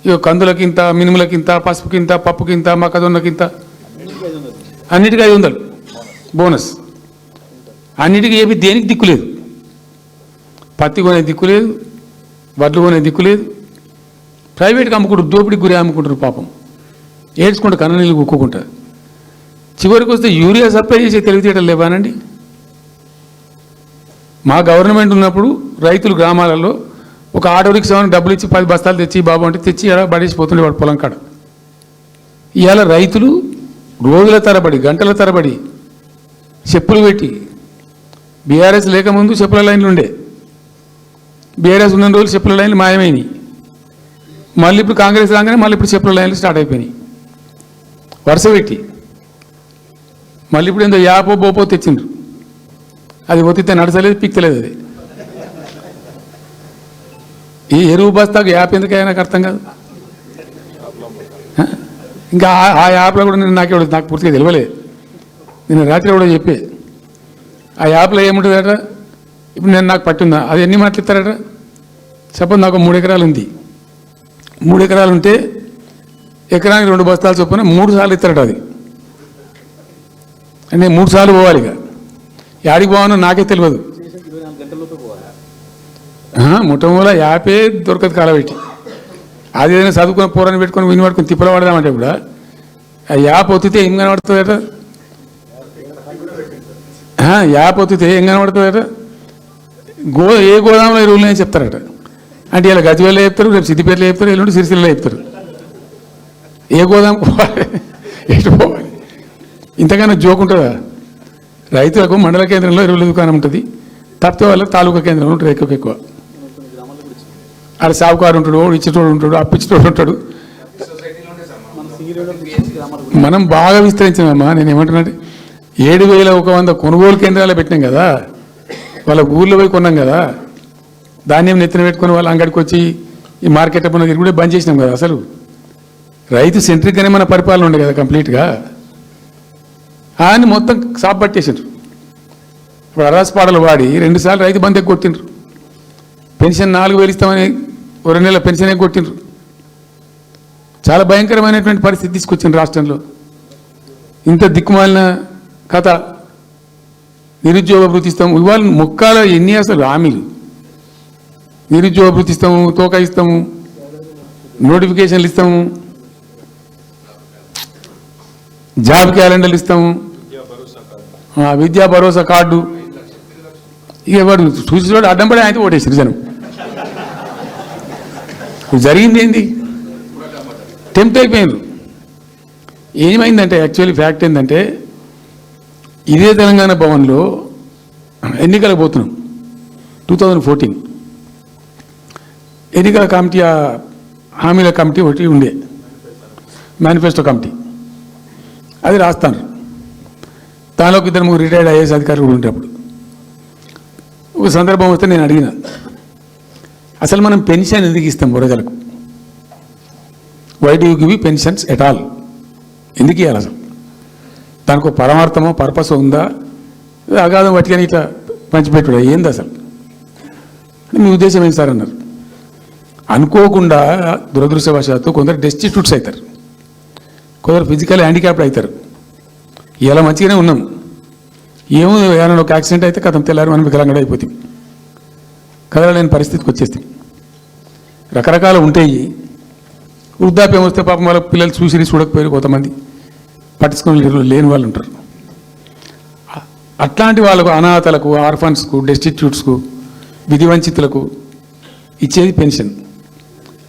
ఇక కందులకింత, మినుములకింత, పసుపుకింత, పప్పుకింత, మొక్కజొన్నకింత, అన్నిటికీ 500 బోనస్. అన్నిటికీ ఏమి దేనికి దిక్కు లేదు. పత్తి కొనే దిక్కు లేదు, వడ్లు కొనే దిక్కు లేదు. ప్రైవేట్గా అమ్ముకుంటారు, దోపిడికి గురి అమ్ముకుంటారు పాపం, ఏడ్చుకుంటూ కన్ననీళ్ళు కుక్కుంటారు. చివరికి వస్తే యూరియా సప్లై చేసే తెలివితేటలు లేవానండి. మా గవర్నమెంట్ ఉన్నప్పుడు రైతులు గ్రామాలలో ఒక ఆటో రిక్షాను డబ్బులు ఇచ్చి 10 బస్తాలు తెచ్చి బాబు అంటే తెచ్చి ఎలా పడేసిపోతుండే వాడు పొలం కాడ. ఇవాళ రైతులు రోజుల తరబడి, గంటల తరబడి చెప్పులు పెట్టి, బీఆర్ఎస్ లేకముందు చెప్పుల లైన్లు ఉండే, బీఆర్ఎస్ ఉన్న రోజులు చెప్పుల లైన్లు మాయమైనవి. మళ్ళీ ఇప్పుడు కాంగ్రెస్ రాగానే మళ్ళీ ఇప్పుడు చెప్పుల లైన్లు స్టార్ట్ అయిపోయినాయి వరుస పెట్టి. మళ్ళీ ఇప్పుడు ఏందో యాపో బోపో తెచ్చిండ్రు, అది ఒత్తితే నడచలేదు, పిక్తలేదు. అది ఈ ఎరువు బస్తాకు యాప్ ఎందుకైనా నాకు అర్థం కాదు. ఇంకా ఆ యాప్లో కూడా నాకు పూర్తిగా తెలియలేదు. నిన్న రాత్రి కూడా చెప్పే ఆ యాప్లో ఏముంటుందట. ఇప్పుడు నాకు పట్టిందా, అది ఎన్ని మాటలు ఇస్తారట. సపోజ్ నాకు 3 ఎకరాలు ఉంది, 3 ఎకరాలు ఉంటే ఎకరానికి 2 బస్తాలు చొప్పున 3 సార్లు ఇస్తారట. అది అంటే 3 సార్లు పోవాలి. ఇక యాడికి పోవాలో నాకే తెలియదు. ముఠమూల యాపే దొరకదు కాలబెట్టి. అది ఏదైనా చదువుకుని పోరాని పెట్టుకొని విని పట్టుకుని తిప్పలు పడదామంటే కూడా ఆ యాప్ ఒత్తితే ఏం కనబడుతుందట. యాప్ ఒత్తితే ఏం కనబడుతుందట. ఏ గోదాంలో ఈ రూల్ని చెప్తారట. అంటే ఇలా గతివేళ్ళలో చెప్తారు, రేపు సిద్దిపేటలో చెప్తారు, ఎల్లుండి సిరిసిల్లలో చెప్తారు. ఏ గోదాం పోవాలి, ఎటు పోవాలి. ఇంతకన్నా జోక్ ఉంటుందా. రైతులకు మండల కేంద్రంలో ఎరువుల దుకాణం ఉంటుంది, తప్పితే వాళ్ళకి తాలూకా కేంద్రంలో ఉంటుంది ఎక్కువ. ఆడ సాగుకారు ఉంటాడు, ఇచ్చేటోడు ఉంటాడు, అప్పిచ్చేటోడు ఉంటాడు. మనం బాగా విస్తరించామమ్మా. నేను ఏమంటున్నాంటే 7,100 కొనుగోలు కేంద్రాలు పెట్టినాం కదా, వాళ్ళ ఊర్లో పోయి కొన్నాం కదా. ధాన్యం నెత్తిన పెట్టుకొని వాళ్ళ అంగడికి వచ్చి ఈ మార్కెట్ అప్పుడు కూడా బంద్ చేసినాం కదా. అసలు రైతు సెంట్రిక్గానే మన పరిపాలన ఉండే కదా కంప్లీట్గా. అని మొత్తం సాప్ పట్టేసారు. ఇప్పుడు అరాసపాడలు వాడి 2 సార్లు రైతు బంధు కొట్టిండ్రు. పెన్షన్ 4,000 ఇస్తామని 2 నెలల పెన్షన్ కొట్టిండ్రు. చాలా భయంకరమైనటువంటి పరిస్థితి తీసుకొచ్చింది రాష్ట్రంలో. ఇంత దిక్కుమాలిన కథ. నిరుద్యోగ భృతి ఇస్తాము, ఇవాళ మొక్కాల ఎన్ని అసలు హామీలు. నిరుద్యోగ భృతి ఇస్తాము, తోక ఇస్తాము, నోటిఫికేషన్లు ఇస్తాము, జాబ్ క్యాలెండర్లు ఇస్తాము, విద్యా భరోసా కార్డు. ఇక వాడు చూసినోడు అడ్డం పడి అయితే ఓటేసారు జనం. జరిగింది ఏంది, టెంప్ట్ అయిపోయింది. ఏమైందంటే యాక్చువల్లీ ఫ్యాక్ట్ ఏంటంటే ఇదే తెలంగాణ భవన్లో ఎన్నికలకు పోతున్నాం 2014. ఎన్నికల కమిటీ, హామీల కమిటీ ఒకటి ఉండే, మేనిఫెస్టో కమిటీ. అది రాస్తాను. దానిలో 2-3 రిటైర్డ్ ఐఏఎస్ అధికారులు కూడా ఉంటే అప్పుడు ఒక సందర్భం వస్తే నేను అడిగిన, అసలు మనం పెన్షన్ ఎందుకు ఇస్తాం ప్రజలకు? Why do you give pensions at all? ఎందుకు ఇవ్వాలి అసలు? దానికి ఒక పరమార్థమో పర్పస్ ఉందా? అగాధం పట్టుకొని ఇట్లా పంచిపెట్టుడా ఏంది అసలు? మీ ఉద్దేశం ఏంటి సార్ అన్నారు. అనుకోకుండా దురదృష్టవశాత్తు కొందరు డెస్టిట్యూట్స్ అవుతారు, కొందరు ఫిజికల్ హ్యాండిక్యాప్డ్ అవుతారు. ఇలా మంచిగానే ఉన్నాం, ఏమో ఏమైనా ఒక యాక్సిడెంట్ అయితే కథం తెల్లారి మనం వికలంగా అయిపోతుంది, కదలలేని పరిస్థితికి వచ్చేస్తాం. రకరకాలు ఉంటాయి. వృద్ధాప్యం వస్తే పాపం వాళ్ళ పిల్లలు చూసి చూడకపోయారు, కొంతమంది పట్టించుకొని లేని వాళ్ళు ఉంటారు. అట్లాంటి వాళ్ళకు, అనాథలకు, ఆర్ఫన్స్కు, డెస్టిట్యూట్స్కు, విధివంచితులకు ఇచ్చేది పెన్షన్.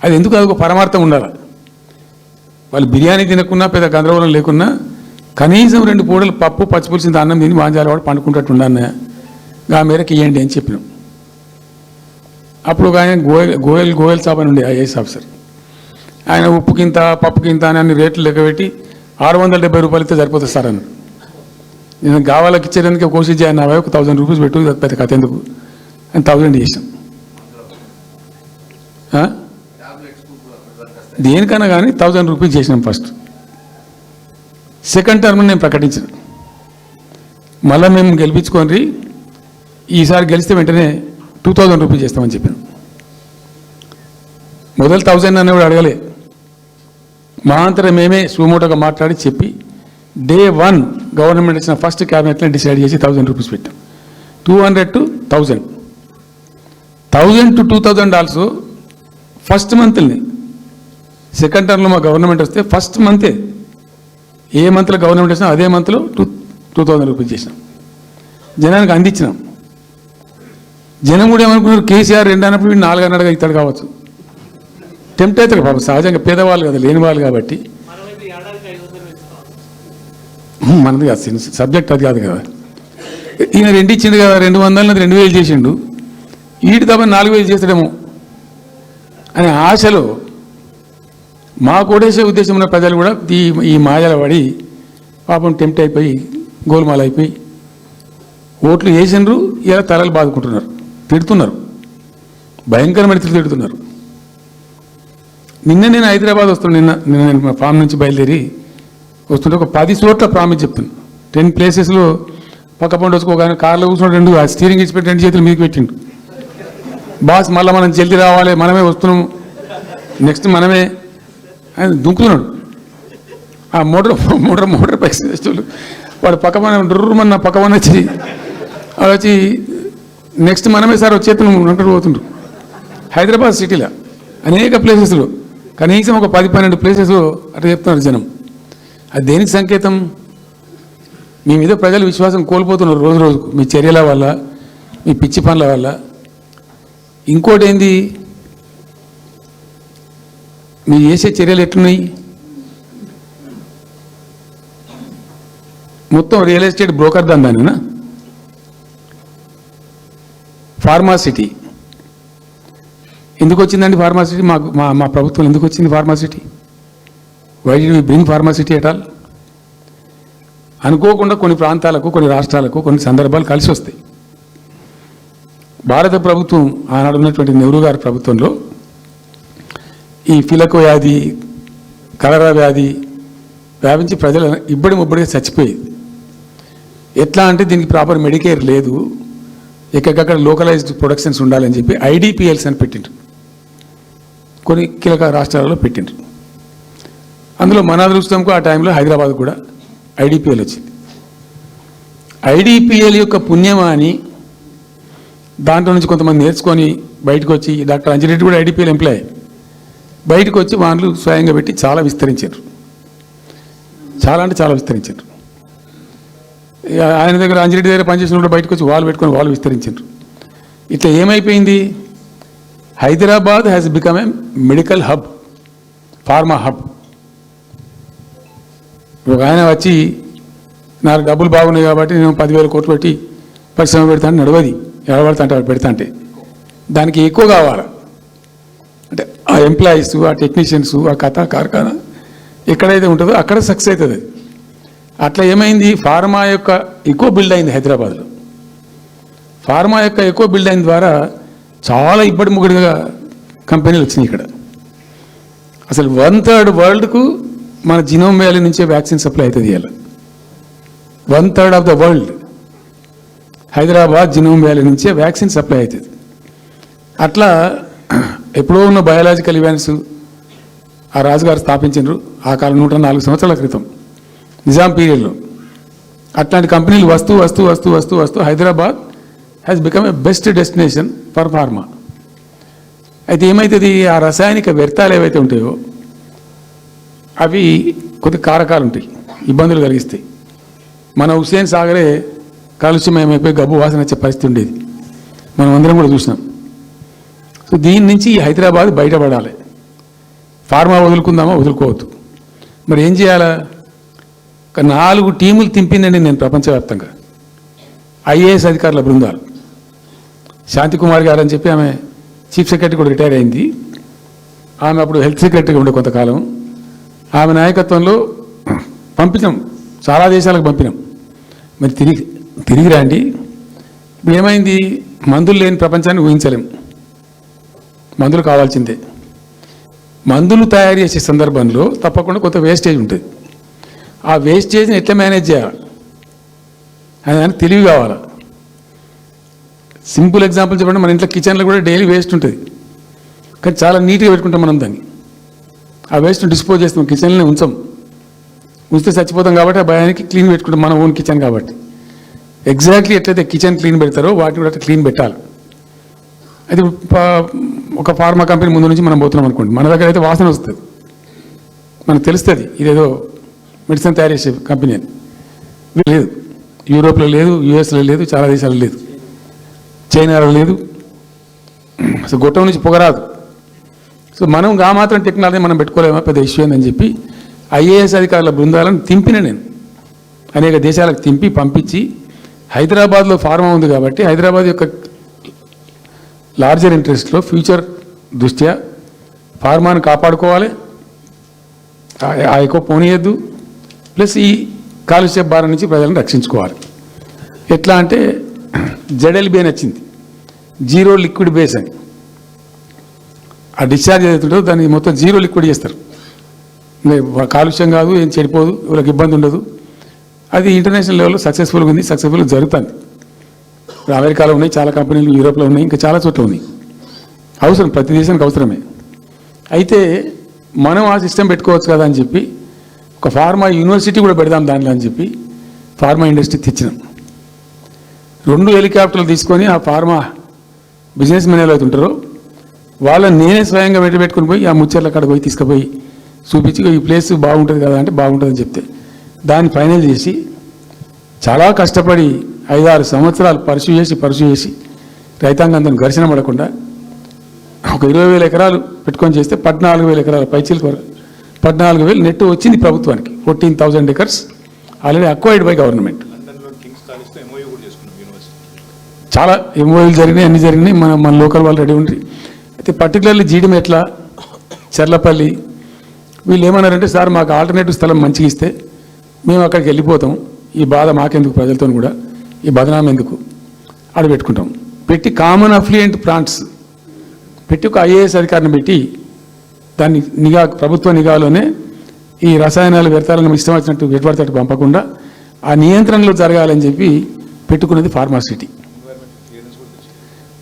అది ఎందుకు? అదొక పరమార్థం ఉండాలి. వాళ్ళు బిర్యానీ తినకున్నా, పెద్ద గందరగోళం లేకున్నా కనీసం 2 పూటలు పప్పు పచ్చిపులిసిన అన్నం తిని వాంజాల వాడు పండుకుంటట్టు ఉండన్న ఆ మేరకు ఇవ్వండి అని చెప్పినాం. అప్పుడు ఆయన గోయల్ సాబ్ అని ఉండే ఐఏఎస్ ఆఫీసర్. ఆయన ఉప్పుకింత పప్పుకింత అని అన్ని రేట్లు లెక్కబెట్టి 670 రూపాయలు ఇస్తే సరిపోతుంది సార్ అన్న. నేను గావాలకి ఇచ్చేందుకు కోషిష్ చేయను, 1000 రూపీస్ పెట్టు, పెద్ద కథ ఎందుకు అని 1000 చేసాం. దేనికన్నా కానీ 1000 రూపీస్ చేసినాం ఫస్ట్. సెకండ్ టర్మ్ నేను ప్రకటించిన, మళ్ళీ మేము గెలిపించుకొని ఈసారి గెలిస్తే వెంటనే 2000 రూపీస్ చేస్తామని చెప్పాను. మొదలు 1000 అనే కూడా అడగలే, మా అంతరం మేమే సుమోటోగా మాట్లాడి చెప్పి డే 1 గవర్నమెంట్ ఇచ్చిన ఫస్ట్ క్యాబినెట్లో డిసైడ్ చేసి 1000 రూపీస్ పెట్టాం. 200 to 1000, 1000 to 2000 also first మంత్ని. Second టర్మ్లో మా గవర్నమెంట్ వస్తే ఫస్ట్ మంతే, ఏ మంత్లో గవర్నమెంట్ వచ్చినా అదే మంత్లో 2000 రూపీస్ చేసినాం, జనానికి అందించినాం. జనం కూడా ఏమనుకున్నారు, కేసీఆర్ 2 అన్నప్పుడు 4 అన్నట్టుగా ఇస్తాడు కావచ్చు, టెంప్ట్ అవుతారు పాపం, సహజంగా పేదవాళ్ళు కదా, లేని వాళ్ళు కాబట్టి. మనది కాదు సబ్జెక్ట్, అది కాదు కదా. ఈయన 2 ఇచ్చిండు కదా, 200 2000 చేసిండు, ఈటి తప్ప 4000 చేస్తాడేమో అనే ఆశలో మా కోటేసే ఉద్దేశం ఉన్న ప్రజలు కూడా ఈ మాయల పడి పాపం టెంప్ట్ అయిపోయి గోల్మాల్ అయిపోయి ఓట్లు వేసినారు. ఇలా తలలు బాదుకుంటున్నారు, తిడుతున్నారు, భయంకరమైన తిడుతున్నారు. నిన్న నేను హైదరాబాద్ వస్తున్నాను, నిన్న నేను మా ఫామ్ నుంచి బయలుదేరి వస్తుంటే ఒక 10 చోట్ల ప్రామిస్ చెప్తాను. 10 ప్లేసెస్లో పక్క పండు వచ్చుకోగానే కార్లో కూర్చున్నాడు, 2 స్టీరింగ్ ఇచ్చిపెట్టి 2 చేతులు మీకు పెట్టిండు. బాస్ మళ్ళీ మనం జల్దీ రావాలి, మనమే వస్తున్నాము, నెక్స్ట్ మనమే ఆయన దుంకుతున్నాడు. ఆ మోటార్ పైకి వేసేవాళ్ళు వాడు పక్కన డుర్రమన్న పక్కన వచ్చి నెక్స్ట్ మనమే సార్ వచ్చేతను అంటారు పోతుండ్రు. హైదరాబాద్ సిటీలో అనేక ప్లేసెస్లో కనీసం ఒక 10-12 ప్లేసెస్లో అట్లా చెప్తున్నారు జనం. అది దేనికి సంకేతం? మీ మీద ప్రజలు విశ్వాసం కోల్పోతున్నారు రోజు రోజుకు, మీ చర్యల వల్ల, మీ పిచ్చి పనుల వల్ల. ఇంకోటి ఏంది, మీరు చేసే చర్యలు ఎట్లున్నాయి? మొత్తం రియల్ ఎస్టేట్ బ్రోకర్ దందానేనా? ఫార్మాసిటీ ఎందుకు వచ్చిందండి? ఫార్మాసిటీ మా ప్రభుత్వం ఎందుకు వచ్చింది pharma city? Why did we bring pharma city at all? అనుకోకుండా కొన్ని ప్రాంతాలకు, కొన్ని రాష్ట్రాలకు కొన్ని సందర్భాలు కలిసి వస్తాయి. భారత ప్రభుత్వం ఆనాడు ఉన్నటువంటి నెహ్రూ గారి ప్రభుత్వంలో ఈ ఫిలకో వ్యాధి, కలరా వ్యాధి వ్యాపించి ప్రజలు ముబ్బడిగా చచ్చిపోయేది. ఎట్లా అంటే దీనికి ప్రాపర్ మెడికేర్ లేదు, ఎక్కడికక్కడ లోకలైజ్డ్ ప్రొడక్షన్స్ ఉండాలని చెప్పి ఐడిపిఎల్స్ అని పెట్టిండ్రు, కొన్ని కీలక రాష్ట్రాలలో పెట్టిండ్రు. అందులో మన అదృష్టంకు ఆ టైంలో హైదరాబాద్ కూడా ఐడిపిఎల్ వచ్చింది. ఐడిపిఎల్ యొక్క పుణ్యమా అని దాంట్లో నుంచి కొంతమంది నేర్చుకొని బయటకు వచ్చి, డాక్టర్ అంజిరెడ్డి కూడా ఐడిపిఎల్ ఎంప్లాయ్, బయటకు వచ్చి వాళ్ళు స్వయంగా పెట్టి చాలా విస్తరించారు, చాలా అంటే చాలా విస్తరించారు. ఆయన దగ్గర అంజిరెడ్డి దగ్గర పనిచేసినప్పుడు బయటకు వచ్చి వాళ్ళు పెట్టుకొని వాళ్ళు విస్తరించారు. ఇట్లా ఏమైపోయింది, Hyderabad has become a medical hub, pharma hub. ఒక ఆయన వచ్చి నాకు డబ్బులు బాగున్నాయి కాబట్టి నేను 10,000 కోట్లు పెట్టి పరిశ్రమ పెడతాను, నడవది, ఎవరు అంటే పెడతా అంటే దానికి ఎక్కువ కావాలి. అంటే ఆ ఎంప్లాయీస్, ఆ టెక్నీషియన్స్, ఆ కథ కార్ఖానా ఎక్కడైతే ఉంటుందో అక్కడ సక్సెస్ అవుతుంది. అట్లా ఏమైంది, ఫార్మా యొక్క ఎక్కువ బిల్డ్ అయింది హైదరాబాద్లో. ఫార్మా యొక్క ఎక్కువ బిల్డ్ అయిన ద్వారా చాలా ఇబ్బడి ముగ్గుడిగా కంపెనీలు వచ్చినాయి ఇక్కడ. అసలు 1/3 వరల్డ్కు మన జినోమ్ వ్యాలీ నుంచే వ్యాక్సిన్ సప్లై అవుతుంది. ఇలా 1/3 of the world Hyderabad genome valley నుంచే వ్యాక్సిన్ సప్లై అవుతుంది. అట్లా ఎప్పుడో ఉన్న బయాలజికల్ ఈవెంట్స్ ఆ రాజుగారు స్థాపించారు ఆ కాలం 104 సంవత్సరాల క్రితం నిజాం పీరియడ్లో. అట్లాంటి కంపెనీలు వస్తూ వస్తూ వస్తూ వస్తూ వస్తూ Hyderabad has become a best destination for pharma. అయితే ఏమవుతుంది, ఆ రసాయనిక వ్యర్థాలు ఏవైతే ఉంటాయో అవి కొద్ది కారకాలు ఉంటాయి, ఇబ్బందులు కలిగిస్తాయి. మన హుస్సేన్ సాగరే కాలుష్యమయమైపోయి గబ్బు వాసన వచ్చే పరిస్థితి ఉండేది, మనం అందరం కూడా చూసినాం. సో దీని నుంచి హైదరాబాద్ బయటపడాలి. ఫార్మా వదులుకుందామా, వదులుకోవద్దు. మరి ఏం చేయాలా? 4 టీములు తింపిందండి నేను ప్రపంచవ్యాప్తంగా, ఐఏఎస్ అధికారుల బృందాలు. శాంతికుమార్ గారు అని చెప్పి ఆమె చీఫ్ సెక్రటరీ కూడా రిటైర్ అయింది. ఆమె అప్పుడు హెల్త్ సెక్రటరీగా ఉండే కొంతకాలం. ఆమె నాయకత్వంలో పంపించాం, చాలా దేశాలకు పంపినాం. మరి తిరిగి రండి. ఏమైంది? మందులు లేని ప్రపంచాన్ని ఊహించలేం. మందులు కావాల్సిందే. మందులు తయారు చేసే సందర్భంలో తప్పకుండా కొంత వేస్టేజ్ ఉంటుంది. ఆ వేస్టేజ్ని ఎట్లా మేనేజ్ చేయాలి అని దానికి తెలివి కావాలి. సింపుల్ ఎగ్జాంపుల్ చెప్పండి, మన ఇంట్లో కిచెన్లో కూడా డైలీ వేస్ట్ ఉంటుంది, కానీ చాలా నీట్గా పెట్టుకుంటాం మనం దాన్ని. ఆ వేస్ట్ని డిస్పోజ్ చేస్తాం, కిచెన్లోనే ఉంచితే చచ్చిపోతాం కాబట్టి ఆ భయానికి క్లీన్ పెట్టుకుంటాం, మన ఓన్ కిచెన్ కాబట్టి. ఎగ్జాక్ట్లీ ఎట్లయితే కిచెన్ క్లీన్ పెడతారో వాటిని కూడా అట్లా క్లీన్ పెట్టాలి. అది ఒక ఫార్మా కంపెనీ ముందు నుంచి మనం పోతున్నాం అనుకోండి, మన దగ్గర అయితే వాసన వస్తుంది, మనకు తెలుస్తుంది ఇదేదో మెడిసిన్ తయారు చేసే కంపెనీ అని. లేదు, యూరోప్లో లేదు, యూఎస్లో లేదు, చాలా దేశాల్లో లేదు, చైనాలో లేదు, అసలు గొట్టం నుంచి పొగరాదు. సో మనం ఆ మాత్రం టెక్నాలజీ మనం పెట్టుకోలేమా, పెద్ద ఇష్యూ అని చెప్పి ఐఏఎస్ అధికారుల బృందాలను తింపిన నేను అనేక దేశాలకు తింపి పంపించి, హైదరాబాద్లో ఫార్మా ఉంది కాబట్టి హైదరాబాద్ యొక్క లార్జర్ ఇంట్రెస్ట్లో ఫ్యూచర్ దృష్ట్యా ఫార్మాను కాపాడుకోవాలి, ఆ ఎక్కువ పోనీయద్దు, ప్లస్ ఈ కాలుష్య భారం నుంచి ప్రజలను రక్షించుకోవాలి. ఎట్లా అంటే జెడ్ఎల్బీ అని వచ్చింది, జీరో లిక్విడ్ బేస్ అని. ఆ డిశ్చార్జ్ ఏదైతుందో దాన్ని మొత్తం జీరో లిక్విడ్ చేస్తారు, కాలుష్యం కాదు, ఏం చెడిపోదు, వాళ్ళకి ఇబ్బంది ఉండదు. అది ఇంటర్నేషనల్ లెవెల్లో సక్సెస్ఫుల్గా ఉంది, సక్సెస్ఫుల్గా జరుగుతుంది. ఇప్పుడు అమెరికాలో ఉన్నాయి చాలా కంపెనీలు, యూరోప్లో ఉన్నాయి, ఇంకా చాలా చోట్ల ఉన్నాయి. అవసరం, ప్రతి దేశానికి అవసరమే. అయితే మనం ఆ సిస్టమ్ పెట్టుకోవచ్చు కదా అని చెప్పి ఒక ఫార్మా యూనివర్సిటీ కూడా పెడదాం దాంట్లో అని చెప్పి ఫార్మా ఇండస్ట్రీ తెచ్చినాం. 2 హెలికాప్టర్లు తీసుకొని ఆ ఫార్మా బిజినెస్ మెన్ ఎవరైతే ఉంటారో వాళ్ళని నేనే స్వయంగా పెట్టుకుని పోయి ఆ ముచ్చర్ల కాడ పోయి తీసుకుపోయి చూపించి ఈ ప్లేస్ బాగుంటుంది కదా అంటే బాగుంటుందని చెప్తే దాన్ని ఫైనల్ చేసి చాలా కష్టపడి 5-6 సంవత్సరాలు పర్సూ చేసి రైతాంగం అందరిని ఘర్షణ పడకుండా ఒక 20,000 ఎకరాలు పెట్టుకొని చేస్తే 14,000 ఎకరాల పైచీల కొరకు 14,000 నెట్ వచ్చింది ప్రభుత్వానికి. 14,000 acres already acquired by government. చాలా ఎంఓయూలు జరిగినాయి, అన్ని జరిగినాయి, మన లోకల్ వాళ్ళు రెడీ ఉండి. అయితే పర్టికులర్లీ జీడిమెట్ల, చర్లపల్లి వీళ్ళు ఏమన్నారంటే, సార్ మాకు ఆల్టర్నేటివ్ స్థలం మంచిగా ఇస్తే మేము అక్కడికి వెళ్ళిపోతాం, ఈ బాధ మాకెందుకు, ప్రజలతో కూడా ఈ బదనాం ఎందుకు, ఆడ పెట్టుకుంటాం. పెట్టి కామన్ అఫ్లియంట్ ప్లాంట్స్ పెట్టి ఒక ఐఏఎస్ అధికారిని పెట్టి దాన్ని ప్రభుత్వ నిఘాలోనే ఈ రసాయనాలు వ్యర్థాలను ఇష్టం వచ్చినట్టు వెట్టుబడితట్టు పంపకుండా ఆ నియంత్రణలో జరగాలని చెప్పి పెట్టుకున్నది ఫార్మాసిటీ.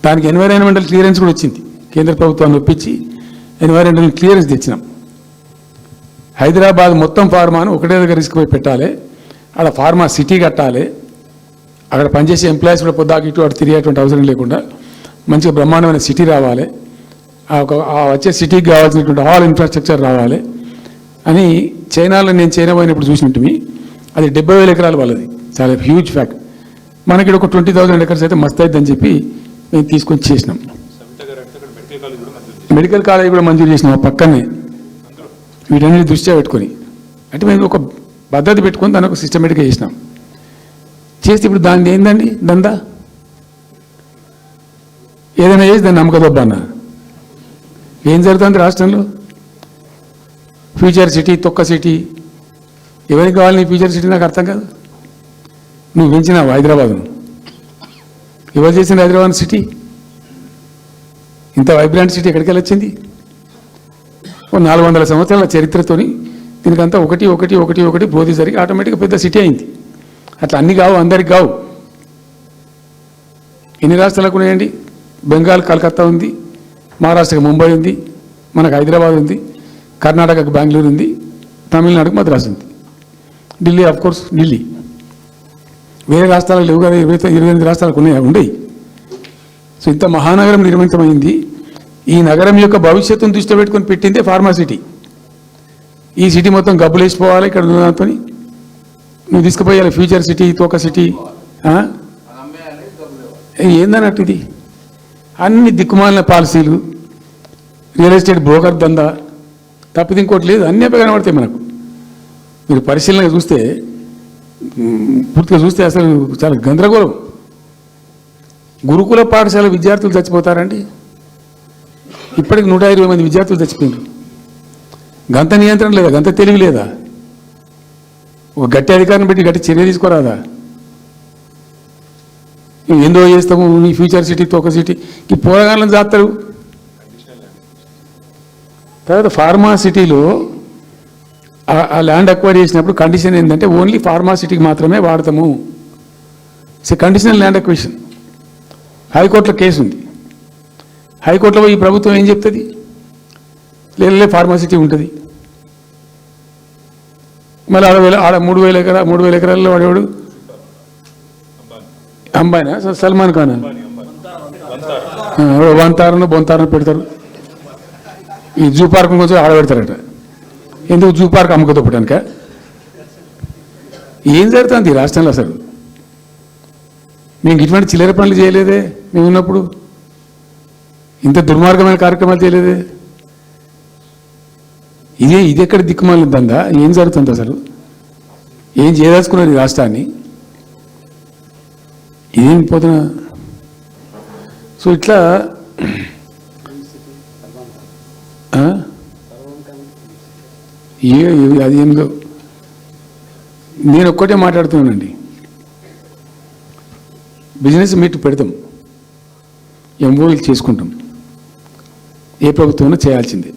దానికి ఎన్వైరాన్మెంటల్ క్లియరెన్స్ కూడా వచ్చింది, కేంద్ర ప్రభుత్వాన్ని ఒప్పించి ఎన్వైరాన్మెంటల్ క్లియరెన్స్ తెచ్చినాం. హైదరాబాద్ మొత్తం ఫార్మాను ఒకటే దగ్గర తీసుకుపోయి పెట్టాలి, అక్కడ ఫార్మా సిటీ కట్టాలి, అక్కడ పనిచేసే ఎంప్లాయీస్ కూడా పొద్దాకి ఇటు అటు తిరిగేటువంటి అవసరం లేకుండా మంచిగా బ్రహ్మాండమైన సిటీ రావాలి, ఆ వచ్చే సిటీకి కావాల్సినటువంటి ఆల్ ఇన్ఫ్రాస్ట్రక్చర్ రావాలి అని చైనాలో నేను చైనా పోయినప్పుడు చూసినట్టు అది 70,000 ఎకరాలు వాళ్ళది, చాలా హ్యూజ్ ఫ్యాక్ట్. మనకి ఒక 20,000 acres అయితే మస్తు అవుతుందని చెప్పి మేము తీసుకొని చేసినాం. మెడికల్ కాలేజ్ కూడా మంజూరు చేసినాం పక్కనే, వీటన్నిటి దృష్ట్యా పెట్టుకొని. అంటే మేము ఒక పద్ధతి పెట్టుకొని దాన్ని ఒక సిస్టమేటిక్గా చేసినాం. చేస్తే ఇప్పుడు దాన్ని ఏందండి దందా, ఏదైనా చేసి దాన్ని నమ్మకదొబ్బా అన్న. ఏం జరుగుతుంది రాష్ట్రంలో? ఫ్యూచర్ సిటీ, తొక్క సిటీ, ఎవరికి కావాలి నీ ఫ్యూచర్ సిటీ నాకు అర్థం కాదు. నువ్వు పెంచినావు హైదరాబాద్ను, ఎవరు చేసిన హైదరాబాద్ సిటీ? ఇంత వైబ్రాంట్ సిటీ ఎక్కడికి వెళ్ళొచ్చింది? 400 సంవత్సరాల చరిత్రతోని దీనికంతా ఒకటి బోధి జరిగి ఆటోమేటిక్గా పెద్ద సిటీ అయింది. అట్లా అన్ని కావు, అందరికి కావు. ఎన్ని రాష్ట్రాలకు ఉన్నాయండి? బెంగాల్ కలకత్తా ఉంది, మహారాష్ట్రకి ముంబై ఉంది, మనకు హైదరాబాద్ ఉంది, కర్ణాటకకు బెంగళూరు ఉంది, తమిళనాడుకు మద్రాసు ఉంది, ఢిల్లీ కోర్స్ ఢిల్లీ. వేరే రాష్ట్రాలకు లేవు కదా, 28 రాష్ట్రాలకు ఉండేవి. సో ఇంత మహానగరం నిర్మితమైంది. ఈ నగరం యొక్క భవిష్యత్తును దృష్టిలో పెట్టుకొని పెట్టిందే ఫార్మాసిటీ. ఈ సిటీ మొత్తం గబ్బులు వేసిపోవాలి ఇక్కడ దాంతో నువ్వు తీసుకుపోయాలి ఫ్యూచర్ సిటీ తోక సిటీ ఏందన్నట్టు ఇది. అన్ని దిక్కుమాలిన పాలసీలు, రియల్ ఎస్టేట్ బ్రోకర్ దందా తప్పితే ఇంకోటి లేదు. అన్నీ కనబడతాయి మనకు. మీరు పరిశీలనగా చూస్తే పూర్తిగా చూస్తే అసలు చాలా గందరగోళం. గురుకుల పాఠశాల విద్యార్థులు చచ్చిపోతారండి. ఇప్పటికి 120 మంది విద్యార్థులు చచ్చిపోయారు. గంత నియంత్రణ లేదా, గంత తెలివి లేదా? ఒక గట్టి అధికారిని పెట్టి గట్టి చర్య తీసుకోరాదా? నువ్వు ఏందో చేస్తాము నీ ఫ్యూచర్ సిటీ తోక సిటీ ఈ పోరగాళ్ళని చేస్తారు. తర్వాత ఫార్మా సిటీలో ఆ ల్యాండ్ అక్వైర్ చేసినప్పుడు కండిషన్ ఏంటంటే ఓన్లీ ఫార్మా సిటీకి మాత్రమే వాడతాము. Conditional land acquisition. హైకోర్టులో కేసు ఉంది. హైకోర్టులో ఈ ప్రభుత్వం ఏం చెప్తుంది? లేదు ఫార్మా సిటీ ఉంటుంది. మళ్ళీ ఆడ 3,000 ఎకరాల్లో వాడేవాడు అంబాయినా సల్మాన్ ఖాన్ వంతారను బొంతారను పెడతారు. ఈ జూ పార్క్ కొంచెం ఆడబెడతారట. ఎందుకు జూ పార్క్ అమ్ముకతో పెట్టానుక? ఏం జరుగుతుంది ఈ రాష్ట్రంలో అసలు? మేము ఇటువంటి చిల్లర పనులు చేయలేదే మేము ఉన్నప్పుడు. ఇంత దుర్మార్గమైన కార్యక్రమాలు చేయలేదే. ఇది ఎక్కడ దిక్కుమాలి దందా? ఏం జరుగుతుంది అసలు? ఏం చేయదలుచుకున్నారు ఈ రాష్ట్రాన్ని? ఇదేం పోతున్నా? సో ఇట్లా అది ఏందో నేను ఒక్కటే మాట్లాడుతున్నానండి. బిజినెస్ మీట్ పెడతాం, ఎంఓలు చేసుకుంటాం. ఏ ప్రభుత్వం చేయాల్సిందే.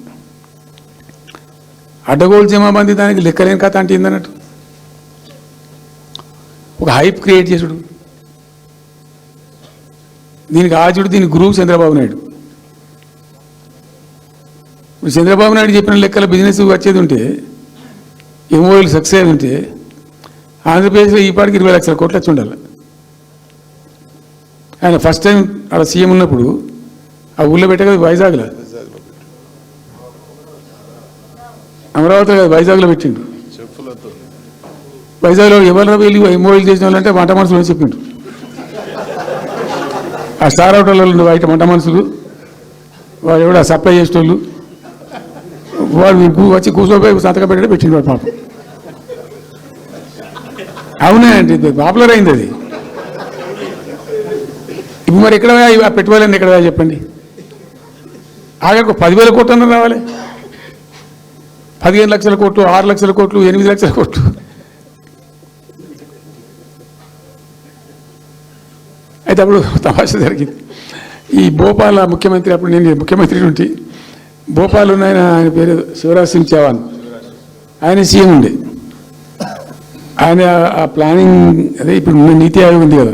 అడ్డగోలు జమాబంది దానికి లెక్కలేని కథ అంటే ఏందన్నట్టు. ఒక హైప్ క్రియేట్ చేసుడు, దీనికి ఆచుడు, దీనికి గురువు చంద్రబాబు నాయుడు. చంద్రబాబు నాయుడు చెప్పిన లెక్కల బిజినెస్ వచ్చేది ఉంటే, ఎంఓఎల్ సక్సెస్ అయ్యేది ఉంటే ఆంధ్రప్రదేశ్లో ఈ పాటికి 20 లక్షల కోట్లు వచ్చి ఉండాలి. ఆయన ఫస్ట్ టైం అక్కడ సీఎం ఉన్నప్పుడు ఆ ఊళ్ళో పెట్టే కదా వైజాగ్లో, అమరావతిలో కదా వైజాగ్లో పెట్టిండు. వైజాగ్లో ఎవరు వెళ్ళి ఎంఓఎల్ చేసిన వాళ్ళంటే మాట మనసులు అని చెప్పిండ్రు. ఆ స్టార్ హోటల్లో బయట మంట మనుషులు వాడు ఎవడ సప్లై చేసేటోళ్ళు వాడు వచ్చి కూర్చోపోయి సంతకం పెట్టడం పెట్టింది వాడు పాపం. అవునే అండి, పాపులర్ అయింది అది. ఇప్పుడు మరి ఎక్కడ ఆ పెట్టుబడులన్నీ ఎక్కడ చెప్పండి? ఆగకు 10,000 కోట్లు అన్న రావాలి. 15 లక్షల కోట్లు, 6 లక్షల కోట్లు, 8 లక్షల కోట్లు. అయితే అప్పుడు తమాషా జరిగింది. ఈ భోపాల్ ముఖ్యమంత్రి, అప్పుడు నేను ముఖ్యమంత్రి నుండి భోపాల్ ఉన్న ఆయన పేరు శివరాజ్ సింగ్ చౌహాన్, ఆయన సీఎం ఉండే. ఆయన ఆ ప్లానింగ్ అదే ఇప్పుడు నీతి ఆయోగ్ ఉంది కదా,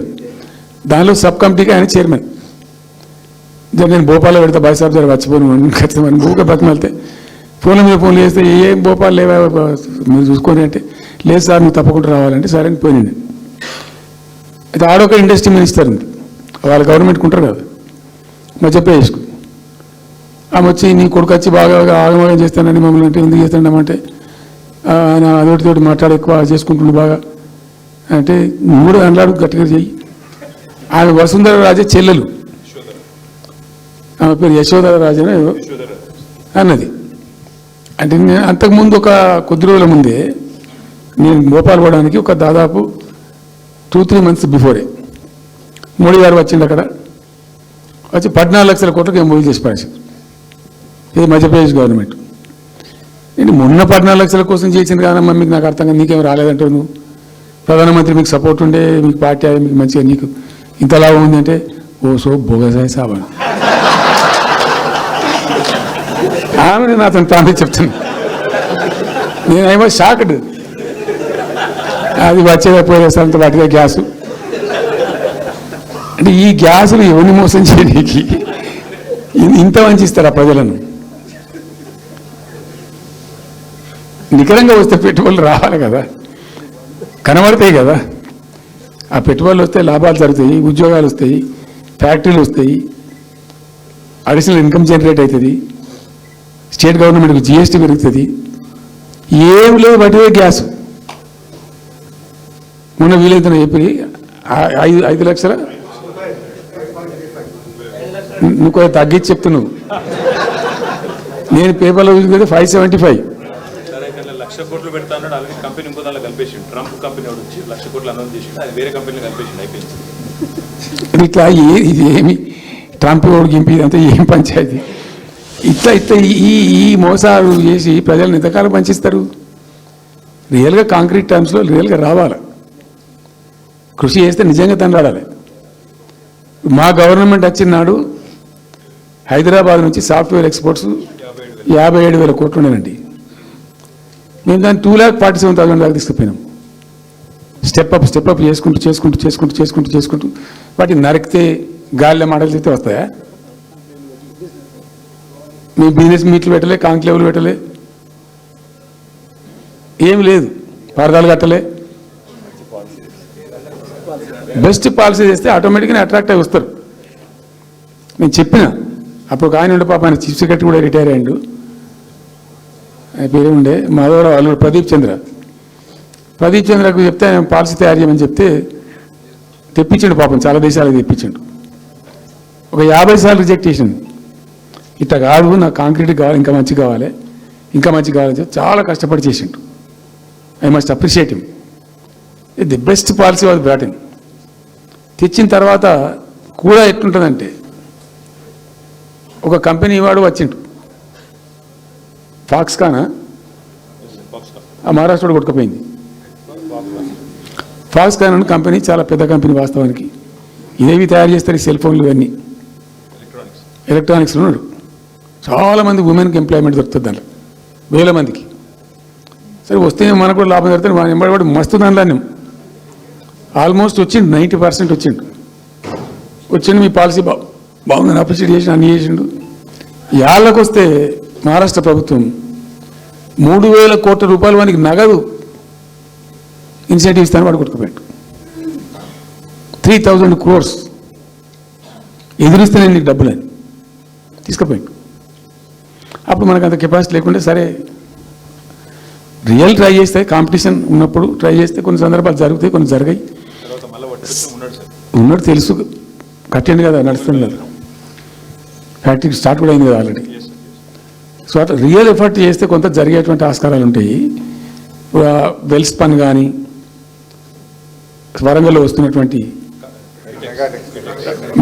దానిలో సబ్ కమిటీకి ఆయన చైర్మన్. నేను భోపాల్లో పెడతా బాయ్ సాబ్ జర వచ్చిపోను ఖచ్చితంగా ఊరికే బతిమాలితే ఫోన్ల మీద ఫోన్లు చేస్తే ఏం భోపాల్ లేవా మీరు చూసుకొని అంటే, లేదు సార్ నువ్వు తప్పకుండా రావాలంటే సరే అని పోయినండి. అయితే ఆడొక ఇండస్ట్రీ మినిస్టర్ ఉంది, వాళ్ళ గవర్నమెంట్కి ఉంటారు కదా, మధ్యప్రదేశ్కు. ఆమె వచ్చి నీ కొడుకు వచ్చి బాగా ఆగమాగం చేస్తానని మమ్మల్ని అంటే ఎందుకు చేస్తాడమంటే ఆయన అదొకటితోటి మాట్లాడి ఎక్కువ చేసుకుంటుండే బాగా అంటే నువ్వు కూడా అన్నాడు గట్టిగా చెయ్యి. ఆమె వసుంధర రాజే చెల్లెలు, ఆమె పేరు యశోధర రాజే అన్నది. అంటే నేను అంతకుముందు ఒక కొద్ది రోజుల ముందే నేను భోపాల్ పోవడానికి ఒక దాదాపు 2-3 మంత్స్ బిఫోరే మోడీ గారు వచ్చింది. అక్కడ వచ్చి 14 లక్షల కోట్లకు ఎంఓయూ చేసి పడేసింది. ఇది మధ్యప్రదేశ్ గవర్నమెంట్. నేను మొన్న 14 లక్షల కోసం చేసింది కాదమ్మా, మీకు నాకు అర్థం కాదు, నీకేం రాలేదంటావు నువ్వు. ప్రధానమంత్రి మీకు సపోర్ట్ ఉండే, మీకు పార్టీ మీకు మంచిగా నీకు ఇంత లాభం ఉంది అంటే ఓ సో బోగసాయి సాబా ఆమె నాతో ప్రాంతం చెప్తాను. నేను ఐ వాజ్ షాక్డ్. అది వచ్చేదా పోయేస్తానంత వాటిగా గ్యాసు అంటే ఈ గ్యాసులు ఎవరిని మోసం చేయడానికి ఇంత వంచిస్తారా ప్రజలను? నికరంగా వస్తే పెట్టుబడులు రావాలి కదా, కనబడతాయి కదా. ఆ పెట్టుబడులు వస్తే లాభాలు జరుగుతాయి, ఉద్యోగాలు వస్తాయి, ఫ్యాక్టరీలు వస్తాయి. అడిషనల్ ఇన్కమ్ జనరేట్ అవుతుంది, స్టేట్ గవర్నమెంట్కి జిఎస్టీ పెరుగుతుంది, ఏం లేదు బట్టివే గ్యాస్. మొన్న వీలైతే చెప్పి 5 లక్షల నువ్వు కొంచెం తగ్గించి చెప్తున్నావు. నేను పేపర్లో చూసుకుంటే 575. లక్ష కోట్లు పెడతా అన్నాడు, అలాగే కంపెనీ ఇంకో దాంట్లో కలిపేసిండు. ట్రంప్ కంపెనీ వాడు వచ్చి 1,00,000 కోట్లు అనౌన్స్ చేసిండు, అది వేరే కంపెనీలో కలిపేసిండు, అయిపోయింది. ఇట్లా ఇది ఏమి ట్రంప్ ఓడికి ఇంపి అంతా ఏం పంచాయతీ? ఇట్లా ఇట్లా ఈ మోసాలు చేసి ప్రజలను ఎంతకాలం పంచిస్తారు? రియల్గా కాంక్రీట్ టర్మ్స్లో రియల్గా రావాలి, కృషి చేస్తే నిజంగా తండ్రాడాలి. మా గవర్నమెంట్ వచ్చిన నాడు హైదరాబాద్ నుంచి సాఫ్ట్వేర్ ఎక్స్పోర్ట్స్ 57,000 కోట్లు ఉండేనండి. మేము దాన్ని 2,47,000 దాకా తీసుకుపోయినాం. స్టెప్ అప్ చేసుకుంటూ వాటిని నరికితే గాలిలో మాటలు చెప్తే వస్తాయా? మీ బిజినెస్ మీట్లు పెట్టలే, కాంక్లేవులు పెట్టలే, ఏం లేదు, పరదాలు కట్టలే. బెస్ట్ పాలసీ చేస్తే ఆటోమేటిక్గా అట్రాక్ట్ అయి వస్తారు. నేను చెప్పిన అప్పుడు ఒక ఆయన ఉండే, పాప ఆయన చీఫ్ సెక్రటరీ కూడా రిటైర్ అయ్యిండు, ఆయన పేరు ఉండే మాధవరావు వాళ్ళు, ప్రదీప్ చంద్రకు చెప్తే ఆయన పాలసీ తయారు చేయమని చెప్తే తెప్పించండు. పాపం చాలా దేశాలకు తెప్పించండు. ఒక 50 సార్లు రిజెక్ట్ చేసింది. ఇట్లా కాదు, నాకు కాంక్రీట్ కావాలి, ఇంకా మంచి కావాలి చెప్పి చాలా కష్టపడి చేసిండు. I must appreciate him. The best policy was brought in. తెచ్చిన తర్వాత కూడా ఎట్లుంటుందంటే, ఒక కంపెనీ వాడు వచ్చిండు, ఫాక్స్కాన్, ఆ మహారాష్ట్రలో కొట్టుకుపోయింది. ఫాక్స్కాన్ అనే కంపెనీ చాలా పెద్ద కంపెనీ వాస్తవానికి. ఇదేవి తయారు చేస్తారు, ఈ సెల్ ఫోన్లు ఇవన్నీ ఎలక్ట్రానిక్స్లో ఉన్నాడు. చాలామంది ఉమెన్కి ఎంప్లాయ్మెంట్ దొరుకుతుంది దాంట్లో, 1000 మందికి. సరే వస్తే మనకు కూడా లాభం జరుగుతుంది. మన ఎంబడి మస్తు దానిలో ఆల్మోస్ట్ వచ్చిండు, 90% వచ్చిండు. మీ పాలసీ బాగుందని అప్రిషియేట్ చేసి అన్ని చేసిండు. యాళ్ళకు వస్తే మహారాష్ట్ర ప్రభుత్వం 3,000 కోట్ల రూపాయలు వానికి నగదు ఇన్సెంటివ్ ఇస్తాను, వాడు కొట్టుకుపోయాడు. 3,000 crores ఎదురిస్తేనే నీకు డబ్బులని తీసుకుపోయాడు. అప్పుడు మనకు అంత కెపాసిటీ లేకుంటే సరే రియల్ ట్రై చేస్తే, కాంపిటీషన్ ఉన్నప్పుడు ట్రై చేస్తే కొన్ని సందర్భాలు జరుగుతాయి, కొన్ని జరిగాయి. ఉన్నట్టు తెలుసు, కట్టండి కదా, నడుస్తుంది కదా, ఫ్యాక్టరీ స్టార్ట్ కూడా అయింది కదా ఆల్రెడీ. సో అట్లా రియల్ ఎఫర్ట్ చేస్తే కొంత జరిగేటువంటి ఆస్కారాలు ఉంటాయి. వెల్స్ పని కానీ, వరంగల్లో వస్తున్నటువంటి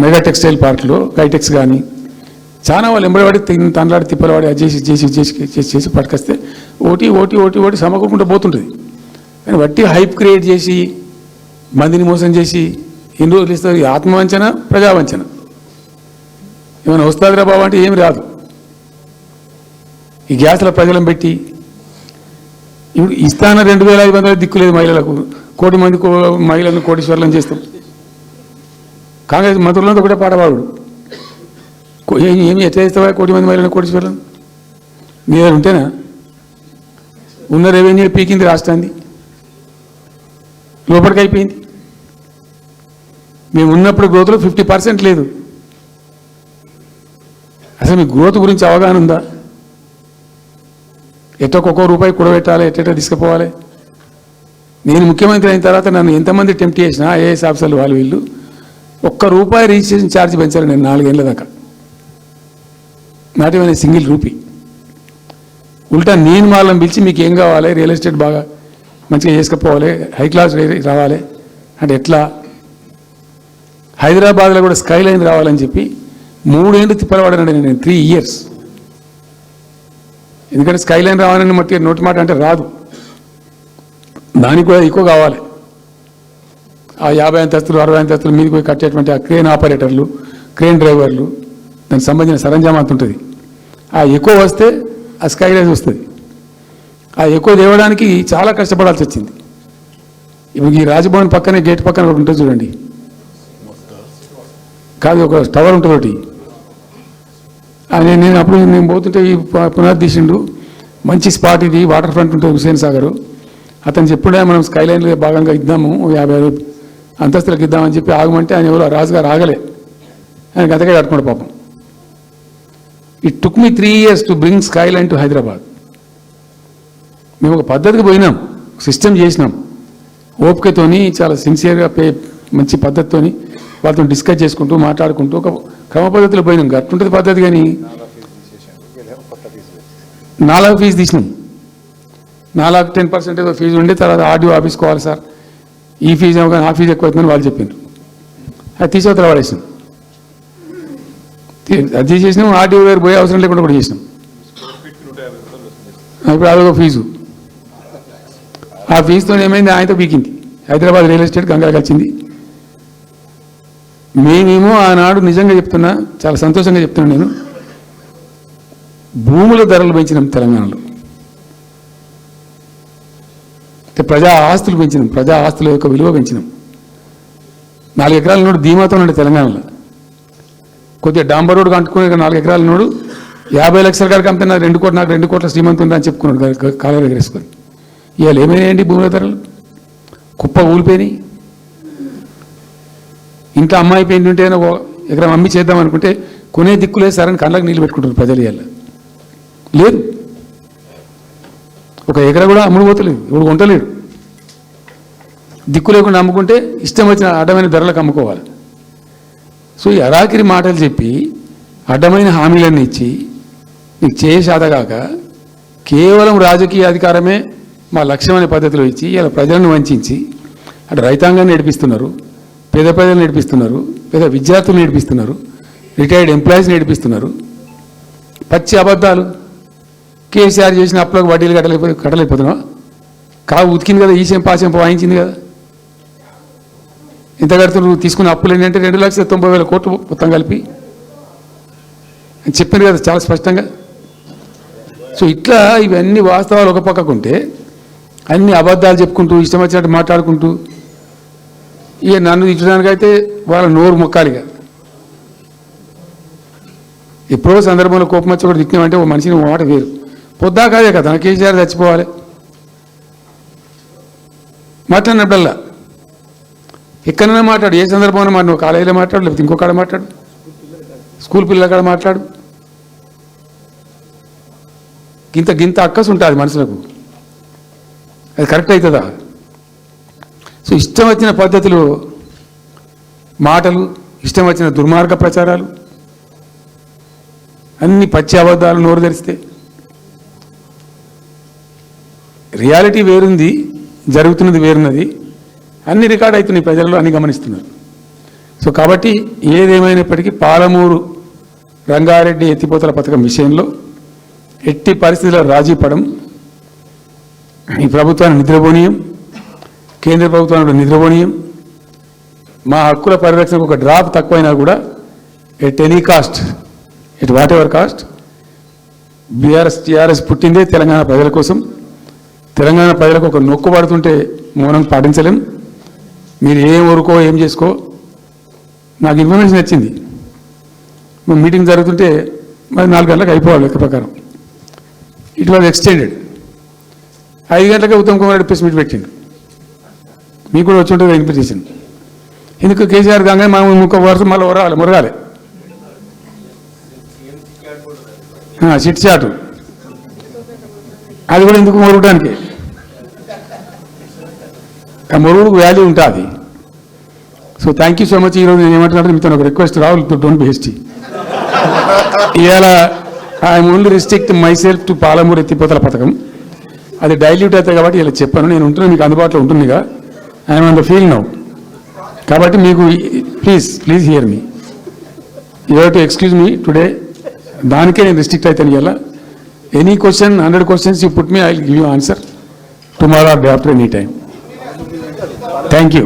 మెగా టెక్స్టైల్ పార్క్లో కైటెక్స్ కానీ, చాలా వాళ్ళు ఎంబడివాడి తనలాడి తిప్పలవాడి అది చేసి పట్టుకొస్తే ఓటి సమకూడకుండా పోతుంటుంది. కానీ వట్టి హైప్ క్రియేట్ చేసి మందిని మోసం చేసి ఎన్ని రోజులు ఇస్తారు? ఆత్మవంచన, ప్రజావంచన. ఏమైనా వస్తుందిరా బాబు అంటే ఏమి రాదు. ఈ గ్యాస్ల ప్రజలను పెట్టి ఇప్పుడు ఇస్తాన 2,500 దిక్కులేదు మహిళలకు, 1 కోటి మంది మహిళలను కోటీశ్వర్లను చేస్తాం. కాంగ్రెస్ మంత్రులంతా కూడా పాడవాడు, ఏమి ఎట్లా చేస్తావా 1 కోటి మంది మహిళలను కోటీశ్వర్లను? మీ దగ్గర ఉంటేనా? ఉన్న రెవెన్యూ పీకింది రాష్ట్రాన్ని, లోపలికి అయిపోయింది. మేము ఉన్నప్పుడు గ్రోత్లో 50% లేదు. అసలు మీ గ్రోత్ గురించి అవగాహన ఉందా? ఒక్కొక్క రూపాయి కూడబెట్టాలి, ఎట్లా తీసుకుపోవాలి? నేను ముఖ్యమంత్రి అయిన తర్వాత నన్ను ఎంతమంది టెంప్ట్ చేసినా ఐఏఎస్ ఆఫీసర్లు వాళ్ళు వీళ్ళు, ₹1 రిజిస్ట్రేషన్ ఛార్జ్ పెంచారు నేను 4 ఏళ్ళ దాకా, నాట్ ఈవెన్ సింగిల్ రూపీ. ఉల్టా నేను వాళ్ళని పిలిచి మీకు ఏం కావాలి, రియల్ ఎస్టేట్ బాగా మంచిగా చేసుకుపోవాలి, హై క్లాస్ రావాలి అంటే ఎట్లా? హైదరాబాద్లో కూడా స్కై లైన్ రావాలని చెప్పి 3 ఏళ్ళు తిప్పలవాడానండి నేను, 3 years. ఎందుకంటే స్కై లైన్ రావాలని నోటి మాట అంటే రాదు, దానికి కూడా ఎక్కువ కావాలి. ఆ 50 అంతస్తులు 60 అంతస్తులు మీదకి పోయి కట్టేటువంటి ఆ క్రేన్ ఆపరేటర్లు, క్రేన్ డ్రైవర్లు, దానికి సంబంధించిన సరంజామా అంత ఉంటుంది. ఆ ఎక్కువ వస్తే ఆ స్కై లైన్ వస్తుంది. ఆ ఎక్కువ తేవడానికి చాలా కష్టపడాల్సి వచ్చింది. ఇప్పుడు ఈ రాజభవన్ పక్కనే గేట్ పక్కన ఒకటి ఉంటుంది చూడండి, కాదు ఒక టవర్ ఉంటుంది ఒకటి. నేను అప్పుడు నేను పోతుంటే ఈ పునరుద్ధీసిండు, మంచి స్పాట్ ఇది, వాటర్ ఫ్రంట్ ఉంటుంది హుసేన్ సాగర్. అతను చెప్పుడే మనం స్కై లైన్లో భాగంగా ఇద్దాము, 50 అంతస్తులకు ఇద్దామని చెప్పి ఆగమంటే ఆయన ఎవరు రాజుగారు ఆగలే, ఆయన గతగా కట్టుకోండి పాపం. It took me 3 years to bring sky line to Hyderabad. మేము ఒక పద్ధతికి పోయినాం, సిస్టమ్ చేసినాం, ఓపికతోని చాలా సిన్సియర్గా మంచి పద్ధతితోని వాళ్ళతో డిస్కస్ చేసుకుంటూ మాట్లాడుకుంటూ ఒక క్రమ పద్ధతిలో పోయినాం. అట్టుంటుంది పద్ధతి. కానీ నాలా ఫీజు తీసినాం. 10% ఏదో ఫీజు ఉండే, తర్వాత ఆర్డీఓ ఆఫీస్కి పోవాలి సార్, ఈ ఫీజు ఏమో కానీ ఆ ఫీజు ఎక్కువ అవుతుందని వాళ్ళు చెప్పిండ్రు. అది తీసేవతల వాడేసినాం. అది తీసేసినాం. ఆర్డీఓ గారు పోయే అవసరం లేకుండా కూడా చేసినాం. ఇప్పుడు అదొక ఫీజు. ఆ ఫీజుతో ఏమైంది, ఆయనతో బీకింది. హైదరాబాద్ రియల్ ఎస్టేట్ గంగలు కలిసింది. మేమేమో ఆనాడు నిజంగా చెప్తున్నా, చాలా సంతోషంగా చెప్తున్నాను నేను, భూముల ధరలు పెంచినాం తెలంగాణలో. ప్రజా ఆస్తులు పెంచినాం, ప్రజా ఆస్తుల యొక్క విలువ పెంచినాం. 4 ఎకరాల నోడు ధీమాతో ఉండే తెలంగాణలో. కొద్దిగా డాంబర్ రోడ్డు కంటుకునే 4 ఎకరాల నోడు 50 లక్షల గారికి అమ్మితే నాకు 2 కోట్ల శ్రీమంతం ఉందని చెప్పుకున్నాడు కాలర్ ఎగరేసుకొని. ఇవాళ ఏమైనాయండి భూముల ధరలు? కుప్ప ఊలిపోయినాయి. ఇంట్లో అమ్మాయి పెయింట్ ఉంటే ఎకరం అమ్మి చేద్దాం అనుకుంటే కొనే దిక్కులేదు సార్ అని కళ్ళకి నీళ్ళు పెట్టుకుంటారు ప్రజలు. ఇవాళ లేదు, ఒక ఎకరా కూడా అమ్ముడు పోతలేదు, ఇప్పుడు కొంటలేడు. దిక్కు లేకుండా అమ్ముకుంటే ఇష్టం వచ్చిన అడ్డమైన ధరలకు అమ్ముకోవాలి. సో ఈ అరాకిరి మాటలు చెప్పి అడ్డమైన హామీలన్నీ ఇచ్చి నీకు చేసాదగాక కేవలం రాజకీయ అధికారమే మా లక్ష్యం అనే పద్ధతిలో ఇచ్చి ఇలా ప్రజలను వంచి అటు రైతాంగాన్ని నడిపిస్తున్నారు, పేద ప్రజలు నడిపిస్తున్నారు, పేద విద్యార్థులు నడిపిస్తున్నారు, రిటైర్డ్ ఎంప్లాయీస్ నడిపిస్తున్నారు. పచ్చి అబద్ధాలు. కేసీఆర్ చేసిన అప్పులకు వడ్డీలు కట్టలేకపోతున్నావా? కావు ఉతికింది కదా, ఈ చెంప ఆ చెంప వాయించింది కదా. ఎంత కడుతున్నారు? తీసుకున్న అప్పులు ఏంటంటే 2,90,000 కోట్లు మొత్తం కలిపి అని చెప్పింది కదా చాలా స్పష్టంగా. సో ఇట్లా ఇవన్నీ వాస్తవాలు ఒక పక్కకుంటే అన్ని అబద్ధాలు చెప్పుకుంటూ ఇష్టం వచ్చినట్టు మాట్లాడుకుంటూ ఇక నన్ను ఇచ్చడానికైతే వాళ్ళ నోరు మొక్కాలిగా. ఎప్పుడో సందర్భంలో కోపం వచ్చి ఒకటి తిట్టినామంటే ఓ మనిషిని మాట వేరు. పొద్దాకాదే కదా కేసీఆర్ చచ్చిపోవాలి మాట్లాడినప్పుడల్లా ఎక్కడైనా మాట్లాడు, ఏ సందర్భంలో మాట, నువ్వు కాలేజీలో మాట్లాడు, లేకపోతే ఇంకో కాడ మాట్లాడు, స్కూల్ పిల్లల కాడ మాట్లాడు. గింత అక్కసు ఉంటుంది మనుషులకు. అది కరెక్ట్ అవుతుందా? సో ఇష్టం వచ్చిన పద్ధతులు మాటలు, ఇష్టం వచ్చిన దుర్మార్గ ప్రచారాలు, అన్ని పచ్చి అబద్ధాలు నోరు తెరిస్తే. రియాలిటీ వేరుంది, జరుగుతున్నది వేరున్నది. అన్ని రికార్డ్ అవుతున్నాయి, ప్రజల్లో అన్ని గమనిస్తున్నారు. సో కాబట్టి ఏదేమైనప్పటికీ పాలమూరు రంగారెడ్డి ఎత్తిపోతల పథకం విషయంలో ఎట్టి పరిస్థితుల్లో రాజీ పడం. ఈ ప్రభుత్వాన్ని నిద్రపోనీయం, కేంద్ర ప్రభుత్వాన్ని నిద్రపోనీయం. మా హక్కుల పరిరక్షణకు ఒక డ్రాప్ తక్కువైనా కూడా at any cost, at whatever cost, TRS పుట్టిందే తెలంగాణ ప్రజల కోసం. తెలంగాణ ప్రజలకు ఒక నొక్కు పడుతుంటే మౌనం పాటించలేం. మీరు ఏం ఊరుకో ఏం చేసుకో. నాకు ఇన్ఫర్మేషన్ వచ్చింది, మీటింగ్ జరుగుతుంటే మరి 4 గంటలకు అయిపోవాలి లెక్క ప్రకారం. It was extended. 5 గంటలకే ఉత్తమ్ కుమార్ రెడ్డి ప్రెస్ మీట్ పెట్టిండు. మీకు కూడా వచ్చి ఉంటుంది ఇన్విటేషన్. ఎందుకు కేసీఆర్ కాగానే మనం ఇంకొక వరుస మళ్ళీ మురగాలి చిట్ చాటు. అది కూడా ఎందుకు మొరగడానికి? ఆ మొరుగుడుకు వాల్యూ ఉంటుంది. So thank you so much. ఈరోజు నేను ఏమంటున్నాను, మీతో ఒక request, Rahul don't be hasty. ఇవాళ I'm only restrict my self to Palamuru ఎత్తిపోతల పథకం. అది డైల్యూట్ అవుతాయి కాబట్టి ఇలా చెప్పాను. నేను ఉంటున్నాను, మీకు అందుబాటులో ఉంటుందిగా. I'm on the field now. కాబట్టి మీకు please here me. You have to excuse me today. దానికే నేను రిస్ట్రిక్ట్ అవుతాను. ఇలా any question, 100 questions you put me, I will give you answer tomorrow or day after, any time. Thank you.